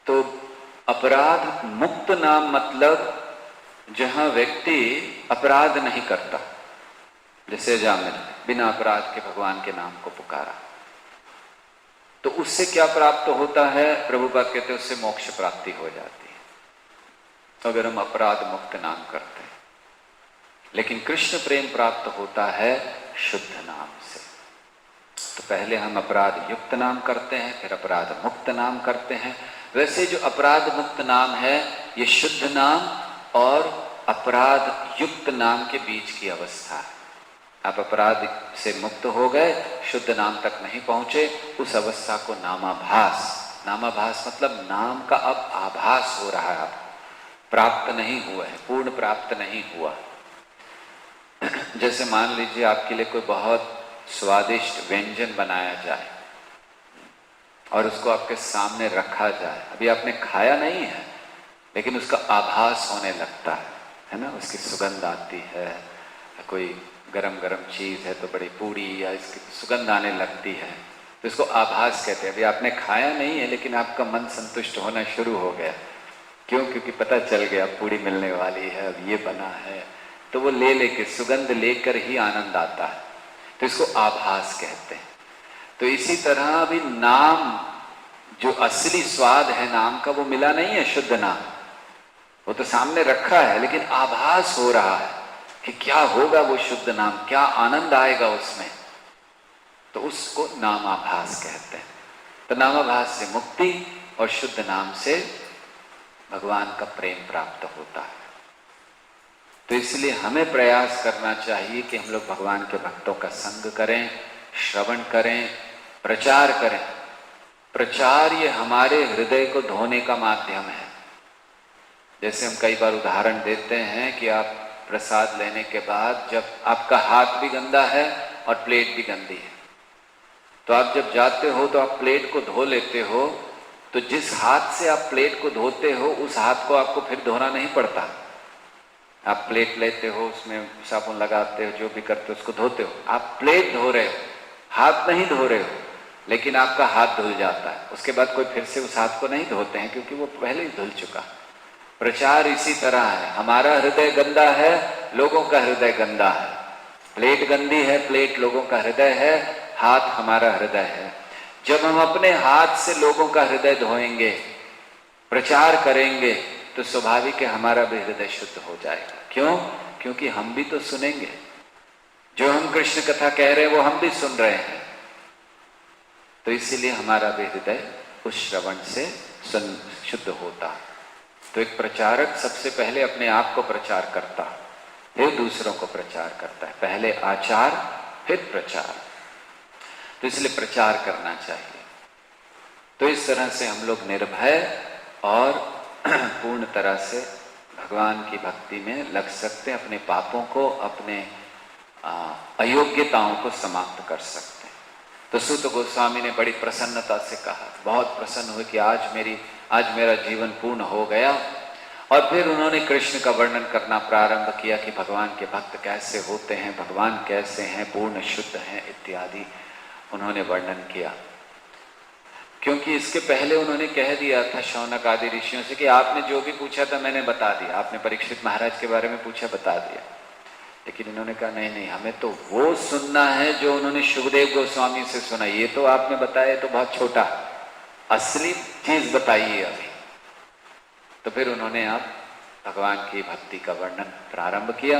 तो अपराध मुक्त नाम मतलब जहां व्यक्ति अपराध नहीं करता। जैसे जामिल बिना अपराध के भगवान के नाम को पुकारा, तो उससे क्या प्राप्त होता है? प्रभुपाद कहते हैं उससे मोक्ष प्राप्ति हो जाती है अगर हम अपराध मुक्त नाम करते हैं। लेकिन कृष्ण प्रेम प्राप्त होता है शुद्ध नाम से। तो पहले हम अपराध युक्त नाम करते हैं, फिर अपराध मुक्त नाम करते हैं। वैसे जो अपराध मुक्त नाम है ये शुद्ध नाम और अपराध युक्त नाम के बीच की अवस्था है। आप अपराध से मुक्त हो गए, शुद्ध नाम तक नहीं पहुंचे, उस अवस्था को नामाभास। नामाभास मतलब नाम का अब आभास हो रहा है, अब प्राप्त नहीं हुआ है, पूर्ण प्राप्त नहीं हुआ। जैसे मान लीजिए आपके लिए कोई बहुत स्वादिष्ट व्यंजन बनाया जाए और उसको आपके सामने रखा जाए। अभी आपने खाया नहीं है लेकिन उसका आभास होने लगता है ना, उसकी सुगंध आती है। कोई गरम गरम चीज है तो बड़ी पूरी या इसकी सुगंध आने लगती है, तो इसको आभास कहते हैं। अभी आपने खाया नहीं है लेकिन आपका मन संतुष्ट होना शुरू हो गया, क्यों? क्योंकि पता चल गया पूड़ी मिलने वाली है, अब ये बना है, तो वो ले लेके सुगंध लेकर ही आनंद आता है। तो इसको आभास कहते हैं। तो इसी तरह अभी नाम, जो असली स्वाद है नाम का, वो मिला नहीं है शुद्ध नाम, वो तो सामने रखा है, लेकिन आभास हो रहा है कि क्या होगा वो शुद्ध नाम, क्या आनंद आएगा उसमें, तो उसको नामाभास कहते हैं। तो नामाभास से मुक्ति और शुद्ध नाम से भगवान का प्रेम प्राप्त होता है। तो इसलिए हमें प्रयास करना चाहिए कि हम लोग भगवान के भक्तों का संग करें, श्रवण करें, प्रचार करें। प्रचार ये हमारे हृदय को धोने का माध्यम है। जैसे हम कई बार उदाहरण देते हैं कि आप प्रसाद लेने के बाद जब आपका हाथ भी गंदा है और प्लेट भी गंदी है, तो आप जब जाते हो तो आप प्लेट को धो लेते हो, तो जिस हाथ से आप प्लेट को धोते हो उस हाथ को आपको फिर धोना नहीं पड़ता। आप प्लेट लेते हो, उसमें साबुन लगाते हो, जो भी करते हो उसको धोते हो, आप प्लेट धो रहे हो, हाथ नहीं धो रहे हो, लेकिन आपका हाथ धुल जाता है। उसके बाद कोई फिर से उस हाथ को नहीं धोते हैं, क्योंकि वो पहले ही धुल चुका। प्रचार इसी तरह है, हमारा हृदय गंदा है, लोगों का हृदय गंदा है। प्लेट गंदी है, प्लेट लोगों का हृदय है, हाथ हमारा हृदय है। जब हम अपने हाथ से लोगों का हृदय धोएंगे, प्रचार करेंगे, तो स्वाभाविक है हमारा भी हृदय शुद्ध हो जाएगा। क्यों? क्योंकि हम भी तो सुनेंगे, जो हम कृष्ण कथा कह रहे हैं वो हम भी सुन रहे हैं, तो इसीलिए हमारा भी हृदय उस श्रवण से शुद्ध होता है। तो एक प्रचारक सबसे पहले अपने आप को प्रचार करता, फिर दूसरों को प्रचार करता है। पहले आचार, फिर प्रचार। तो इसलिए प्रचार करना चाहिए। तो इस तरह से हम लोग निर्भय और पूर्ण तरह से भगवान की भक्ति में लग सकते हैं, अपने पापों को, अपने अयोग्यताओं को समाप्त कर सकते हैं। तो सूत गोस्वामी ने बड़ी प्रसन्नता से कहा, बहुत प्रसन्न हुए कि आज मेरा जीवन पूर्ण हो गया। और फिर उन्होंने कृष्ण का वर्णन करना प्रारंभ किया कि भगवान के भक्त कैसे होते हैं, भगवान कैसे हैं, पूर्ण शुद्ध हैं इत्यादि उन्होंने वर्णन किया। क्योंकि इसके पहले उन्होंने कह दिया था शौनक आदि ऋषियों से कि आपने जो भी पूछा था मैंने बता दिया, आपने परीक्षित महाराज के बारे में पूछा, बता दिया। लेकिन इन्होंने कहा नहीं, हमें तो वो सुनना है जो उन्होंने शुभदेव गोस्वामी से सुना। ये तो आपने बताया तो बहुत छोटा, असली चीज बताइए अभी। तो फिर उन्होंने आप भगवान की भक्ति का वर्णन प्रारंभ किया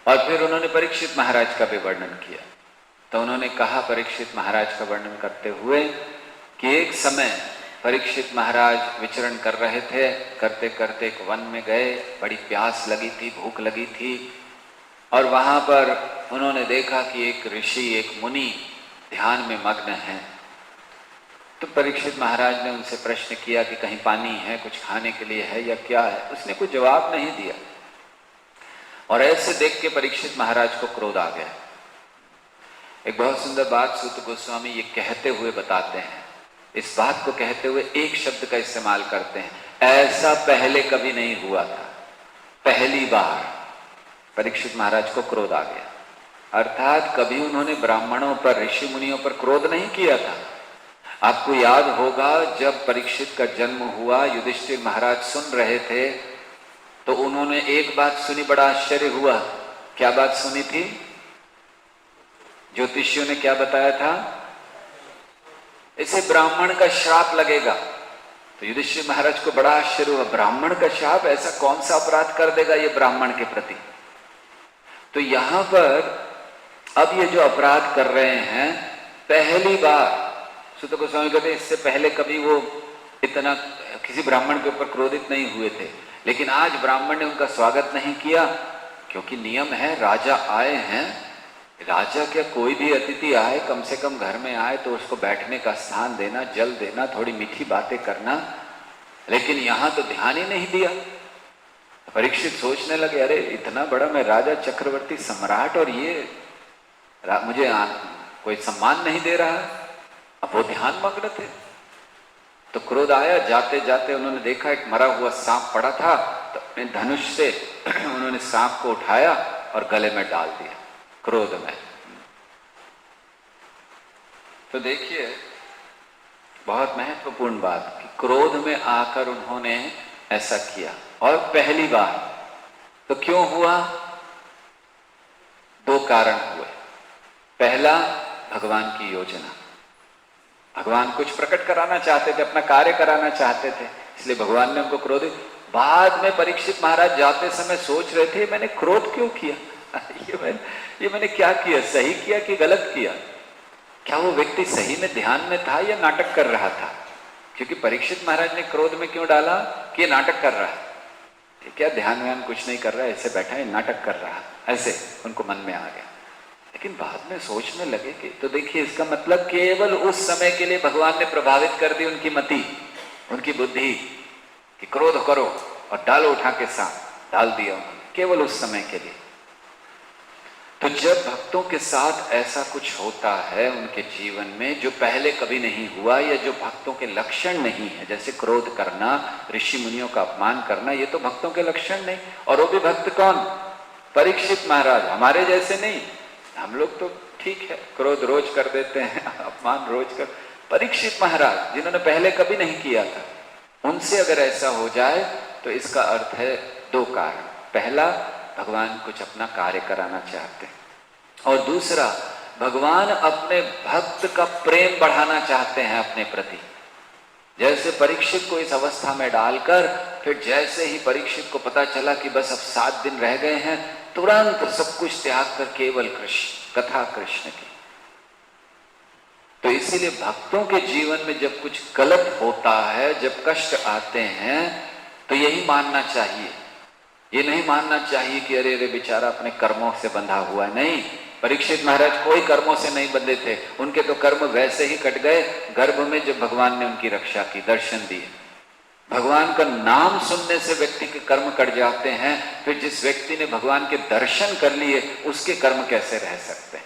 और फिर उन्होंने परीक्षित महाराज का भी वर्णन किया। तो उन्होंने कहा परीक्षित महाराज का वर्णन करते हुए कि एक समय परीक्षित महाराज विचरण कर रहे थे, करते करते एक वन में गए, बड़ी प्यास लगी थी, भूख लगी थी, और वहां पर उन्होंने देखा कि एक ऋषि, एक मुनि ध्यान में मग्न है। तो परीक्षित महाराज ने उनसे प्रश्न किया कि कहीं पानी है, कुछ खाने के लिए है या क्या है। उसने कोई जवाब नहीं दिया और ऐसे देख के परीक्षित महाराज को क्रोध आ गया। एक बहुत सुंदर बात सूत गोस्वामी ये कहते हुए बताते हैं, इस बात को कहते हुए एक शब्द का इस्तेमाल करते हैं, ऐसा पहले कभी नहीं हुआ था, पहली बार परीक्षित महाराज को क्रोध आ गया। अर्थात कभी उन्होंने ब्राह्मणों पर, ऋषि मुनियों पर क्रोध नहीं किया था। आपको याद होगा जब परीक्षित का जन्म हुआ, युधिष्ठिर महाराज सुन रहे थे, तो उन्होंने एक बात सुनी, बड़ा आश्चर्य हुआ। क्या बात सुनी थी? ज्योतिषियों ने क्या बताया था? इसे ब्राह्मण का श्राप लगेगा। तो युधिष्ठिर महाराज को बड़ा आश्चर्य हुआ, ब्राह्मण का श्राप, ऐसा कौन सा अपराध कर देगा ये ब्राह्मण के प्रति। तो यहां पर अब ये जो अपराध कर रहे हैं, पहली बार सूत गोस्वामी कहते इससे पहले कभी वो इतना किसी ब्राह्मण के ऊपर क्रोधित नहीं हुए थे, लेकिन आज ब्राह्मण ने उनका स्वागत नहीं किया, क्योंकि नियम है, राजा आए हैं, राजा क्या कोई भी अतिथि आए, कम से कम घर में आए तो उसको बैठने का स्थान देना, जल देना, थोड़ी मीठी बातें करना। लेकिन यहां तो ध्यान ही नहीं दिया। परीक्षित सोचने लगे, अरे इतना बड़ा मैं राजा, चक्रवर्ती, सम्राट, और ये मुझे कोई सम्मान नहीं दे रहा। अब वो ध्यान मग्न थे तो क्रोध आया। जाते जाते उन्होंने देखा एक मरा हुआ सांप पड़ा था, तो अपने धनुष से उन्होंने सांप को उठाया और गले में डाल दिया क्रोध में। तो देखिए बहुत महत्वपूर्ण बात कि क्रोध में आकर उन्होंने ऐसा किया। और पहली बार तो क्यों हुआ? दो कारण हुए। पहला, भगवान की योजना। भगवान कुछ प्रकट कराना चाहते थे, अपना कार्य कराना चाहते थे, इसलिए भगवान ने उनको क्रोधित। बाद में परीक्षित महाराज जाते समय सोच रहे थे मैंने क्रोध क्यों किया ये मैंने क्या किया, सही किया कि गलत किया? क्या वो व्यक्ति सही में ध्यान में था या नाटक कर रहा था? क्योंकि परीक्षित महाराज ने क्रोध में क्यों डाला कि ये नाटक कर रहा है, क्या ध्यान व्यान कुछ नहीं कर रहा है, ऐसे बैठा है, नाटक कर रहा है, ऐसे उनको मन में आ गया। लेकिन बाद में सोचने लगे कि तो देखिए इसका मतलब केवल उस समय के लिए भगवान ने प्रभावित कर दी उनकी मति, उनकी बुद्धि कि क्रोध करो और डालो उठा के साथ डाल दिया उन्होंने, केवल उस समय के लिए। तो जब भक्तों के साथ ऐसा कुछ होता है उनके जीवन में जो पहले कभी नहीं हुआ या जो भक्तों के लक्षण नहीं है, जैसे क्रोध करना, ऋषि मुनियों का अपमान करना, ये तो भक्तों के लक्षण नहीं। और वो भी भक्त कौन? परीक्षित महाराज, हमारे जैसे नहीं। हम लोग तो ठीक है, क्रोध रोज कर देते हैं, अपमान रोज कर। परीक्षित महाराज जिन्होंने पहले कभी नहीं किया था, उनसे अगर ऐसा हो जाए तो इसका अर्थ है दो कारण। पहला, भगवान कुछ अपना कार्य कराना चाहते हैं, और दूसरा, भगवान अपने भक्त का प्रेम बढ़ाना चाहते हैं अपने प्रति। जैसे परीक्षित को इस अवस्था में डालकर फिर जैसे ही परीक्षित को पता चला कि बस अब 7 दिन रह गए हैं, तुरंत सब कुछ त्याग कर केवल कृष्ण, कथा कृष्ण की। तो इसीलिए भक्तों के जीवन में जब कुछ गलत होता है, जब कष्ट आते हैं, तो यही मानना चाहिए। ये नहीं मानना चाहिए कि अरे अरे बेचारा अपने कर्मों से बंधा हुआ है। नहीं, परीक्षित महाराज कोई कर्मों से नहीं बंधे थे, उनके तो कर्म वैसे ही कट गए गर्भ में जब भगवान ने उनकी रक्षा की, दर्शन दिए। भगवान का नाम सुनने से व्यक्ति के कर्म कट जाते हैं, फिर जिस व्यक्ति ने भगवान के दर्शन कर लिए उसके कर्म कैसे रह सकते हैं?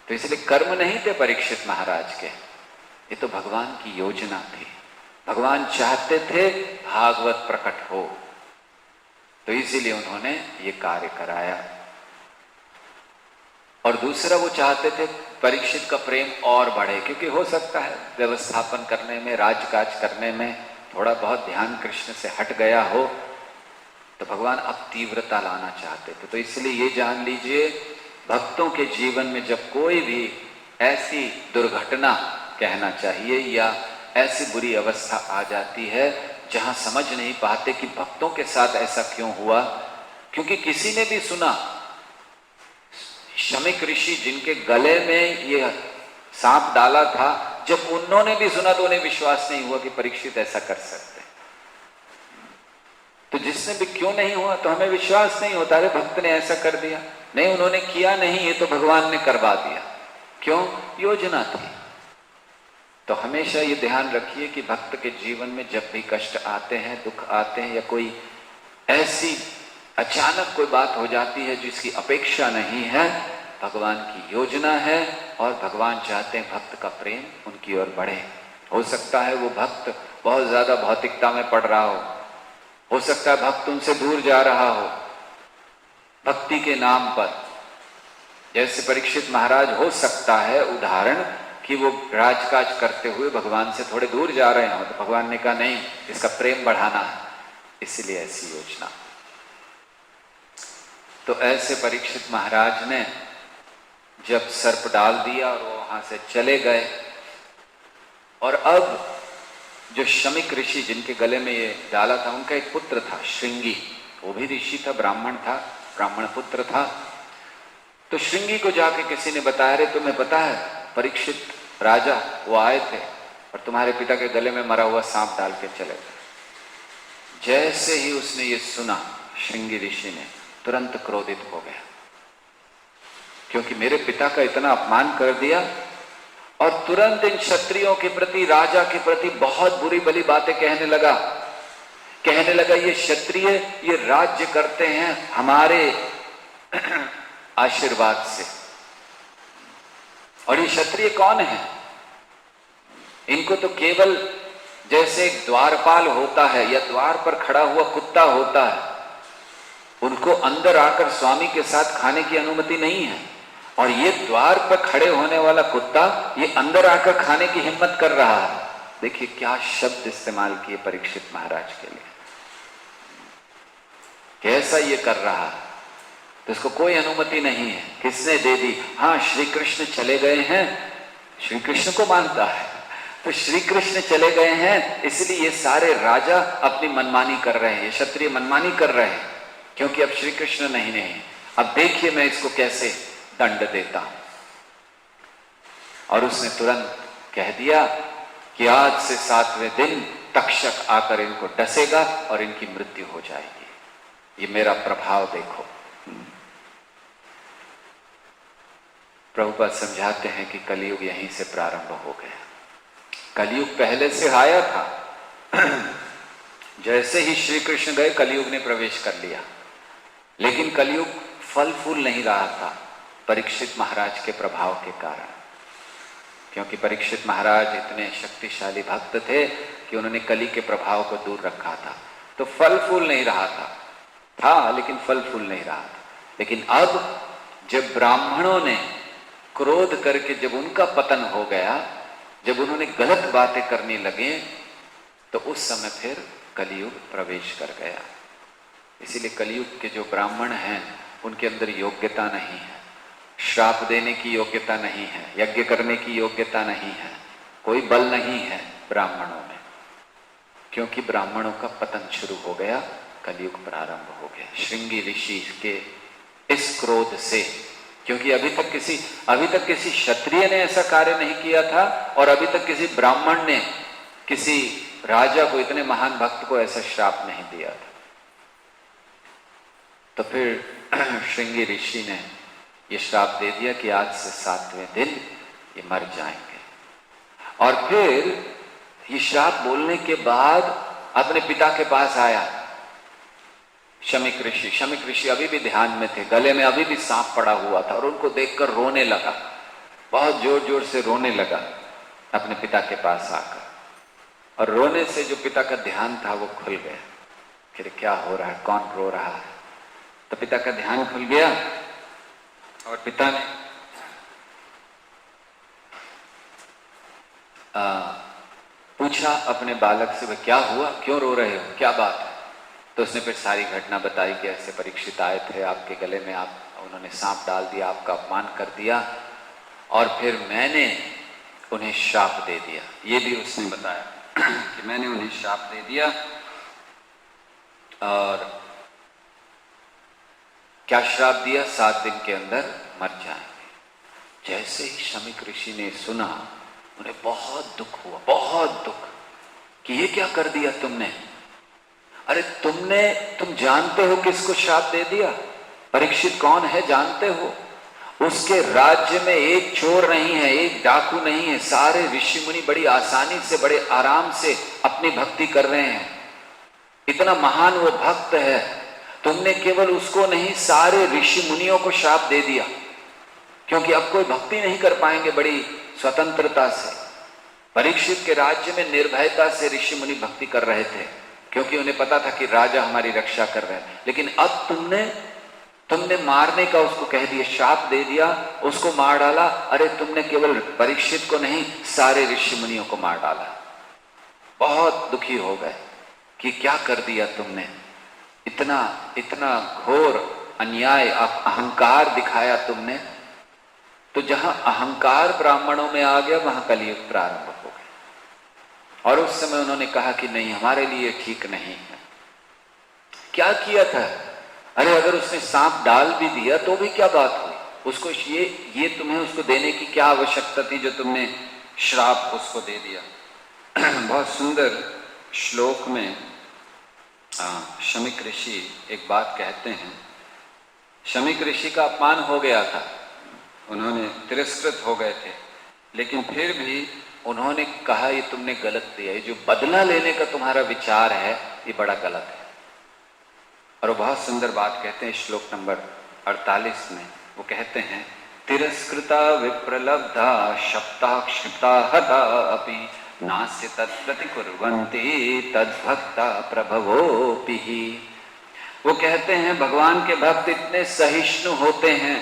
तो इसलिए कर्म नहीं थे परीक्षित महाराज के, ये तो भगवान की योजना थी। भगवान चाहते थे भागवत प्रकट हो, तो इसीलिए उन्होंने ये कार्य कराया। और दूसरा, वो चाहते थे परीक्षित का प्रेम और बढ़े, क्योंकि हो सकता है व्यवस्थापन करने में, राजकाज करने में थोड़ा बहुत ध्यान कृष्ण से हट गया हो, तो भगवान अब तीव्रता लाना चाहते थे। तो इसलिए ये जान लीजिए, भक्तों के जीवन में जब कोई भी ऐसी दुर्घटना कहना चाहिए या ऐसी बुरी अवस्था आ जाती है जहां समझ नहीं पाते कि भक्तों के साथ ऐसा क्यों हुआ, क्योंकि किसी ने भी सुना, शमिक ऋषि जिनके गले में ये सांप डाला था, जब उन्होंने भी सुना तो उन्हें विश्वास नहीं हुआ कि परीक्षित ऐसा कर सकते। तो जिसने भी क्यों नहीं हुआ, तो हमें विश्वास नहीं होता, अरे भक्त ने ऐसा कर दिया। नहीं, उन्होंने किया नहीं, ये तो भगवान ने करवा दिया। क्यों? योजना थी। तो हमेशा ये ध्यान रखिए कि भक्त के जीवन में जब भी कष्ट आते हैं, दुख आते हैं, या कोई ऐसी अचानक कोई बात हो जाती है जिसकी अपेक्षा नहीं है, भगवान की योजना है और भगवान चाहते हैं भक्त का प्रेम उनकी ओर बढ़े। हो सकता है वो भक्त बहुत ज्यादा भौतिकता में पड़ रहा हो सकता है भक्त उनसे दूर जा रहा हो भक्ति के नाम पर। जैसे परीक्षित महाराज, हो सकता है उदाहरण कि वो राजकाज करते हुए भगवान से थोड़े दूर जा रहे हो, तो भगवान ने कहा नहीं, इसका प्रेम बढ़ाना है, इसलिए ऐसी योजना। तो ऐसे परीक्षित महाराज ने जब सर्प डाल दिया और वो वहां से चले गए, और अब जो शमिक ऋषि जिनके गले में ये डाला था, उनका एक पुत्र था श्रृंगी, वो भी ऋषि था, ब्राह्मण था, ब्राह्मण पुत्र था। तो श्रृंगी को जाके किसी ने बताया, रे तुम्हें पता है परीक्षित राजा वो आए थे और तुम्हारे पिता के गले में मरा हुआ सांप डाल के चले गए। जैसे ही उसने ये सुना, श्रृंगी ऋषि ने तुरंत क्रोधित हो गया, क्योंकि मेरे पिता का इतना अपमान कर दिया, और तुरंत इन क्षत्रियों के प्रति, राजा के प्रति बहुत बुरी भली बातें कहने लगा ये क्षत्रिय ये राज्य करते हैं हमारे आशीर्वाद से। और ये क्षत्रिय कौन है? इनको तो केवल जैसे एक द्वारपाल होता है या द्वार पर खड़ा हुआ कुत्ता होता है, उनको अंदर आकर स्वामी के साथ खाने की अनुमति नहीं है। और ये द्वार पर खड़े होने वाला कुत्ता ये अंदर आकर खाने की हिम्मत कर रहा है। देखिए क्या शब्द इस्तेमाल किए परीक्षित महाराज के लिए, कैसा ये कर रहा है। तो इसको कोई अनुमति नहीं है। किसने दे दी? हाँ, श्री कृष्ण चले गए हैं, श्री कृष्ण को मानता है, तो श्री कृष्ण चले गए हैं इसलिए ये सारे राजा अपनी मनमानी कर रहे हैं, ये क्षत्रिय मनमानी कर रहे हैं, क्योंकि अब श्री कृष्ण नहीं। अब देखिए मैं इसको कैसे दंड देता हूं। और उसने तुरंत कह दिया कि आज से 7वें दिन तक्षक आकर इनको डसेगा और इनकी मृत्यु हो जाएगी। ये मेरा प्रभाव देखो। प्रभुपाद समझाते हैं कि कलयुग यहीं से प्रारंभ हो गया। कलयुग पहले से आया था। जैसे ही श्री कृष्ण गए कलयुग ने प्रवेश कर लिया, लेकिन कलयुग फल फूल नहीं रहा था परीक्षित महाराज के प्रभाव के कारण, क्योंकि परीक्षित महाराज इतने शक्तिशाली भक्त थे कि उन्होंने कली के प्रभाव को दूर रखा था, तो फल फूल नहीं रहा था लेकिन फल फूल नहीं रहा था। लेकिन अब जब ब्राह्मणों ने क्रोध करके जब उनका पतन हो गया, जब उन्होंने गलत बातें करने लगे, तो उस समय फिर कलयुग प्रवेश कर गया। इसीलिए कलयुग के जो ब्राह्मण हैं उनके अंदर योग्यता नहीं है, श्राप देने की योग्यता नहीं है, यज्ञ करने की योग्यता नहीं है, कोई बल नहीं है ब्राह्मणों में, क्योंकि ब्राह्मणों का पतन शुरू हो गया, कलयुग प्रारंभ हो गया श्रृंगी ऋषि के इस क्रोध से। क्योंकि अभी तक किसी क्षत्रिय ने ऐसा कार्य नहीं किया था, और अभी तक किसी ब्राह्मण ने किसी राजा को, इतने महान भक्त को ऐसा श्राप नहीं दिया था। तो फिर श्रृंगी ऋषि ने ये श्राप दे दिया कि आज से 7वें दिन ये मर जाएंगे। और फिर ये श्राप बोलने के बाद अपने पिता के पास आया शमीक ऋषि अभी भी ध्यान में थे, गले में अभी भी सांप पड़ा हुआ था, और उनको देखकर रोने लगा, बहुत जोर जोर से रोने लगा अपने पिता के पास आकर। और रोने से जो पिता का ध्यान था वो खुल गया, फिर क्या हो रहा है, कौन रो रहा है। तो पिता का ध्यान खुल गया और पिता ने पूछा अपने बालक से, क्या हुआ, क्यों रो रहे हो, क्या बात है। तो उसने फिर सारी घटना बताई कि ऐसे परीक्षित आए थे, आपके गले में उन्होंने सांप डाल दिया, आपका अपमान कर दिया, और फिर मैंने उन्हें श्राप दे दिया। ये भी उसने बताया कि मैंने उन्हें श्राप दे दिया। और क्या श्राप दिया? 7 दिन के अंदर मर जाएंगे। जैसे ही शमीक ऋषि ने सुना, उन्हें बहुत दुख हुआ, बहुत दुख, कि ये क्या कर दिया तुमने। अरे तुम जानते हो किसको श्राप दे दिया? परीक्षित कौन है जानते हो? उसके राज्य में एक चोर नहीं है, एक डाकू नहीं है, सारे ऋषि मुनि बड़ी आसानी से, बड़े आराम से अपनी भक्ति कर रहे हैं। इतना महान वो भक्त है, तुमने केवल उसको नहीं सारे ऋषि मुनियों को श्राप दे दिया, क्योंकि अब कोई भक्ति नहीं कर पाएंगे बड़ी स्वतंत्रता से। परीक्षित के राज्य में निर्भयता से ऋषि मुनि भक्ति कर रहे थे, क्योंकि उन्हें पता था कि राजा हमारी रक्षा कर रहे हैं। लेकिन अब तुमने मारने का उसको कह दिया, श्राप दे दिया, उसको मार डाला। अरे तुमने केवल परीक्षित को नहीं सारे ऋषि मुनियों को मार डाला। बहुत दुखी हो गए कि क्या कर दिया तुमने, इतना घोर अन्याय, अहंकार दिखाया तुमने। तो जहां अहंकार ब्राह्मणों में आ गया वहां कलयुग प्रारंभ हो गया। और उस समय उन्होंने कहा कि नहीं, हमारे लिए ठीक नहीं है। क्या किया था? अरे अगर उसने सांप डाल भी दिया तो भी क्या बात हुई, उसको ये तुम्हें उसको देने की क्या आवश्यकता थी जो तुमने श्राप उसको दे दिया। बहुत सुंदर श्लोक में शमीक ऋषि एक बात कहते हैं। शमीक ऋषि का अपमान हो गया था, उन्होंने तिरस्कृत हो गए थे, लेकिन फिर भी उन्होंने कहा ये तुमने गलत दिया, ये जो बदला लेने का तुम्हारा विचार है ये बड़ा गलत है। और वो बहुत सुंदर बात कहते हैं श्लोक नंबर 48 में, वो कहते हैं तिरस्कृता विप्रलब्धा शप्ता क्षिप्ता हता अपि नास्य तत्प्रतिकुर्वन्ति तद्भक्ता प्रभवोऽपि। वो कहते हैं भगवान के भक्त इतने सहिष्णु होते हैं,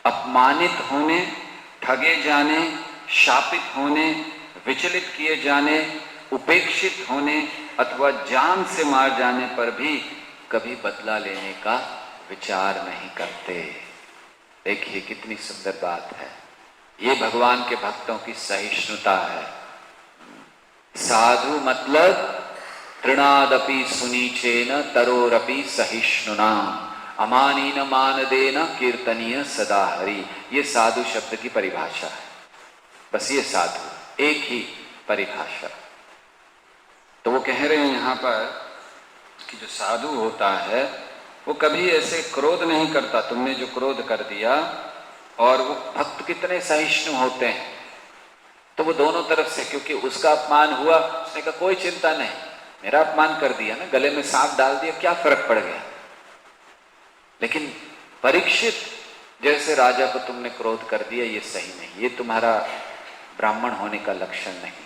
अपमानित होने, ठगे जाने, शापित होने, विचलित किए जाने, उपेक्षित होने अथवा जान से मार जाने पर भी कभी बदला लेने का विचार नहीं करते। देखिए कितनी सुंदर बात है। ये भगवान के भक्तों की सहिष्णुता है। साधु मतलब तृणादपि सुनीचेन तरोरपि सहिष्णुना अमानीन मानदेन कीर्तनीय सदा हरि। ये साधु शब्द की परिभाषा है। बस ये साधु, एक ही परिभाषा। तो वो कह रहे हैं यहां पर कि जो साधु होता है वो कभी ऐसे क्रोध नहीं करता, तुमने जो क्रोध कर दिया। और वो भक्त कितने सहिष्णु होते हैं, तो वो दोनों तरफ से, क्योंकि उसका अपमान हुआ, उसने कहा कोई चिंता नहीं, मेरा अपमान कर दिया ना, गले में सांप डाल दिया, क्या फर्क पड़ गया। लेकिन परीक्षित जैसे राजा को तुमने क्रोध कर दिया, ये सही नहीं, ये तुम्हारा ब्राह्मण होने का लक्षण नहीं,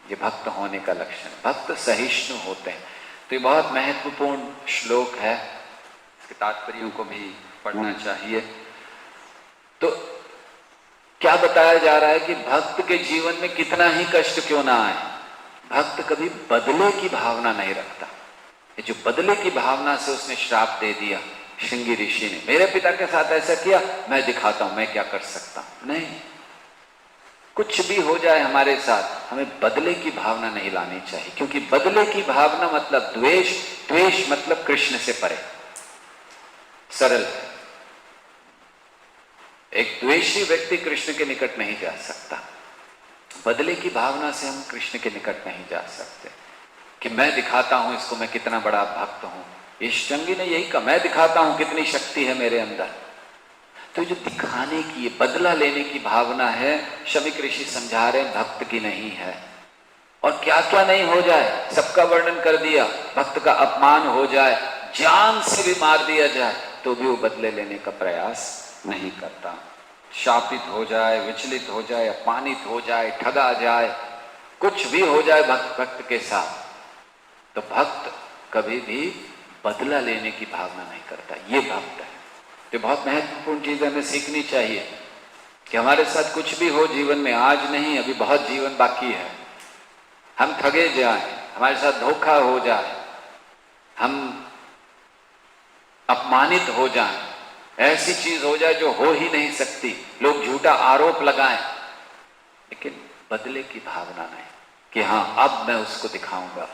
ये भक्त होने का लक्षण। भक्त सहिष्णु होते हैं। तो ये बहुत महत्वपूर्ण श्लोक है, इसके तात्पर्यों को भी पढ़ना चाहिए। तो क्या बताया जा रहा है कि भक्त के जीवन में कितना ही कष्ट क्यों ना आए, भक्त कभी बदले की भावना नहीं रखता। ये जो बदले की भावना से उसने श्राप दे दिया श्रृंगी ऋषि ने, मेरे पिता के साथ ऐसा किया, मैं दिखाता हूं मैं क्या कर सकता हूं। नहीं, कुछ भी हो जाए हमारे साथ, हमें बदले की भावना नहीं लानी चाहिए, क्योंकि बदले की भावना मतलब द्वेष, द्वेष मतलब कृष्ण से परे। सरल है। एक द्वेषी व्यक्ति कृष्ण के निकट नहीं जा सकता। बदले की भावना से हम कृष्ण के निकट नहीं जा सकते कि मैं दिखाता हूं इसको, मैं कितना बड़ा भक्त हूं। इस श्रृंगी ने यही कहा, मैं दिखाता हूं कितनी शक्ति है मेरे अंदर। तो जो दिखाने की, बदला लेने की भावना है, शमीक ऋषि समझा रहे हैं, भक्त की नहीं है। और क्या क्या नहीं हो जाए, सबका वर्णन कर दिया। भक्त का अपमान हो जाए, जान से भी मार दिया जाए, तो भी वो बदले लेने का प्रयास नहीं करता। शापित हो जाए, विचलित हो जाए, अपमानित हो जाए, ठगा जाए, कुछ भी हो जाए भक्त के साथ, तो भक्त कभी भी बदला लेने की भावना नहीं करता। ये भक्त है। तो बहुत महत्वपूर्ण चीज हमें सीखनी चाहिए कि हमारे साथ कुछ भी हो जीवन में, आज नहीं, अभी बहुत जीवन बाकी है, हम ठगे जाए, हमारे साथ धोखा हो जाए, हम अपमानित हो जाए, ऐसी चीज हो जाए जो हो ही नहीं सकती, लोग झूठा आरोप लगाएं, लेकिन बदले की भावना नहीं कि हाँ अब मैं उसको दिखाऊंगा,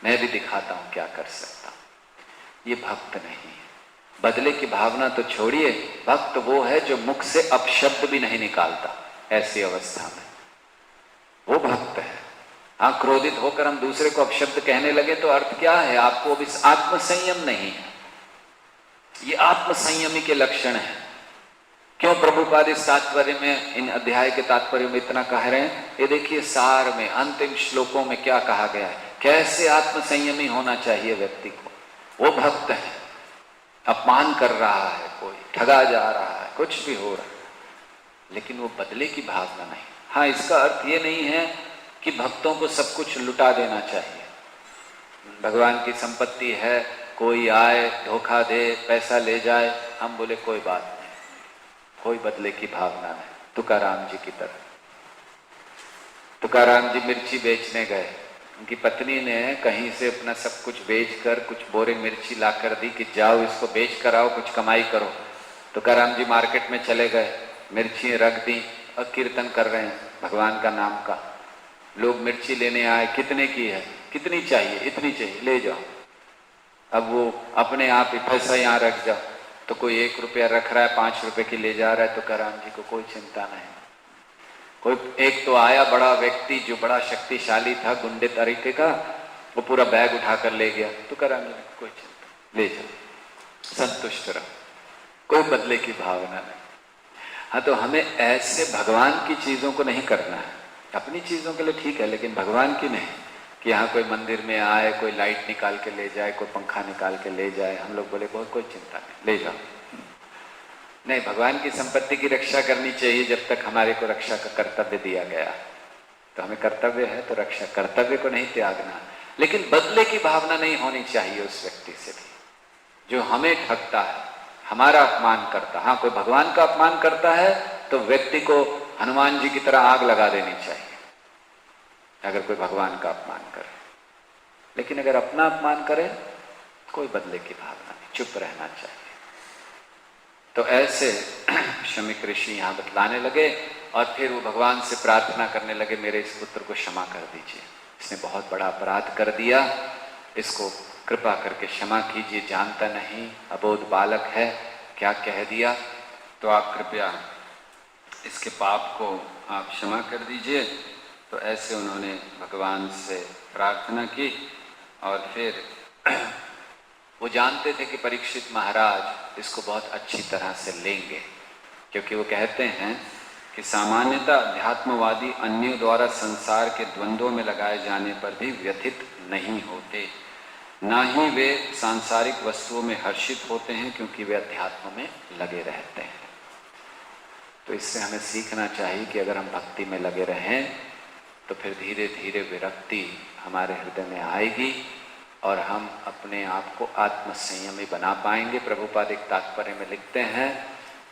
मैं भी दिखाता हूं क्या कर सकता हूं। ये भक्त नहीं है। बदले की भावना तो छोड़िए, भक्त वो है जो मुख से अपशब्द भी नहीं निकालता ऐसी अवस्था में, वो भक्त है। हाँ, क्रोधित होकर हम दूसरे को अपशब्द कहने लगे तो अर्थ क्या है, आपको अब इस आत्मसंयम नहीं है। ये आत्मसंयमी के लक्षण है। क्यों प्रभुपाद इस तात्पर्य में, इन अध्याय के तात्पर्य में इतना कह रहे हैं, ये देखिए सार में अंतिम श्लोकों में क्या कहा गया है, कैसे आत्मसंयमी होना चाहिए व्यक्ति को। वो भक्त है। अपमान कर रहा है कोई, ठगा जा रहा है, कुछ भी हो रहा है, लेकिन वो बदले की भावना नहीं। हाँ, इसका अर्थ ये नहीं है कि भक्तों को सब कुछ लुटा देना चाहिए। भगवान की संपत्ति है, कोई आए धोखा दे, पैसा ले जाए, हम बोले कोई बात नहीं, कोई बदले की भावना नहीं। तुकाराम जी की तरह, तुकाराम जी मिर्ची बेचने गए, उनकी पत्नी ने कहीं से अपना सब कुछ बेचकर कुछ बोरे मिर्ची ला कर दी कि जाओ इसको बेच कर आओ, कुछ कमाई करो। तुकाराम जी मार्केट में चले गए, मिर्ची रख दी और कीर्तन कर रहे हैं भगवान का नाम का। लोग मिर्ची लेने आए, कितने की है, कितनी चाहिए, इतनी चाहिए, ले जाओ। अब वो अपने आप ही पैसा यहाँ रख जाओ, तो कोई 1 रुपया रख रहा है, 5 रुपए की ले जा रहा है। तुकाराम जी को कोई चिंता नहीं। कोई एक तो आया बड़ा व्यक्ति जो बड़ा शक्तिशाली था, गुंडे तरीके का, वो पूरा बैग उठाकर ले गया। तुकाराम जी ने कोई चिंता, ले जाओ, संतुष्ट रहो, कोई बदले की भावना नहीं। हाँ, तो हमें ऐसे भगवान की चीजों को नहीं करना है। अपनी चीजों के लिए ठीक है, लेकिन भगवान की नहीं, कि यहाँ कोई मंदिर में आए, कोई लाइट निकाल के ले जाए, कोई पंखा निकाल के ले जाए, हम लोग बोले कोई चिंता नहीं, ले जाओ। नहीं, भगवान की संपत्ति की रक्षा करनी चाहिए जब तक हमारे को रक्षा का कर्तव्य दिया गया। तो हमें कर्तव्य है तो रक्षा, कर्तव्य को नहीं त्यागना, लेकिन बदले की भावना नहीं होनी चाहिए उस व्यक्ति से भी जो हमें ठगता है। हमारा अपमान करता, हाँ कोई भगवान का अपमान करता है तो व्यक्ति को हनुमान जी की तरह आग लगा देनी चाहिए अगर कोई भगवान का अपमान करे। लेकिन अगर अपना अपमान करे कोई बदले की भावना नहीं, चुप रहना चाहिए। तो ऐसे शमीक ऋषि यहाँ बतलाने लगे और फिर वो भगवान से प्रार्थना करने लगे, मेरे इस पुत्र को क्षमा कर दीजिए, इसने बहुत बड़ा अपराध कर दिया, इसको कृपा करके क्षमा कीजिए, जानता नहीं, अबोध बालक है, क्या कह दिया, तो आप कृपया इसके पाप को आप क्षमा कर दीजिए। तो ऐसे उन्होंने भगवान से प्रार्थना की और फिर वो जानते थे कि परीक्षित महाराज इसको बहुत अच्छी तरह से लेंगे, क्योंकि वो कहते हैं कि सामान्यतः अध्यात्मवादी अन्यों द्वारा संसार के द्वंद्वों में लगाए जाने पर भी व्यथित नहीं होते, ना ही वे सांसारिक वस्तुओं में हर्षित होते हैं, क्योंकि वे अध्यात्म में लगे रहते हैं। तो इससे हमें सीखना चाहिए कि अगर हम भक्ति में लगे रहें तो फिर धीरे धीरे विरक्ति हमारे हृदय में आएगी और हम अपने आप को आत्मसंयमी बना पाएंगे। प्रभुपाद एक तात्पर्य में लिखते हैं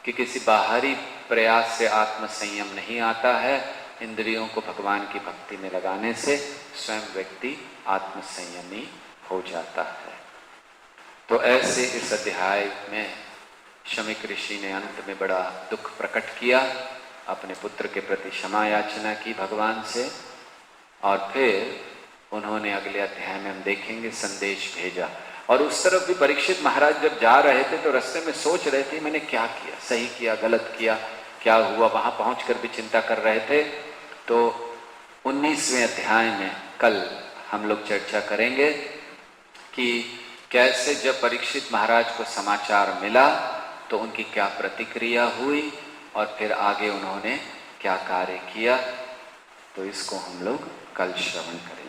कि किसी बाहरी प्रयास से आत्मसंयम नहीं आता है, इंद्रियों को भगवान की भक्ति में लगाने से स्वयं व्यक्ति आत्मसंयमी हो जाता है। तो ऐसे इस अध्याय में शमीक ऋषि ने अंत में बड़ा दुख प्रकट किया, अपने पुत्र के प्रति क्षमा याचना की भगवान से, और फिर उन्होंने अगले अध्याय में हम देखेंगे संदेश भेजा। और उस तरफ भी परीक्षित महाराज जब जा रहे थे तो रास्ते में सोच रहे थे मैंने क्या किया, सही किया, गलत किया, क्या हुआ, वहां पहुंचकर भी चिंता कर रहे थे। तो 19वें अध्याय में कल हम लोग चर्चा करेंगे कि कैसे जब परीक्षित महाराज को समाचार मिला तो उनकी क्या प्रतिक्रिया हुई और फिर आगे उन्होंने क्या कार्य किया। तो इसको हम लोग कल श्रवण करेंगे।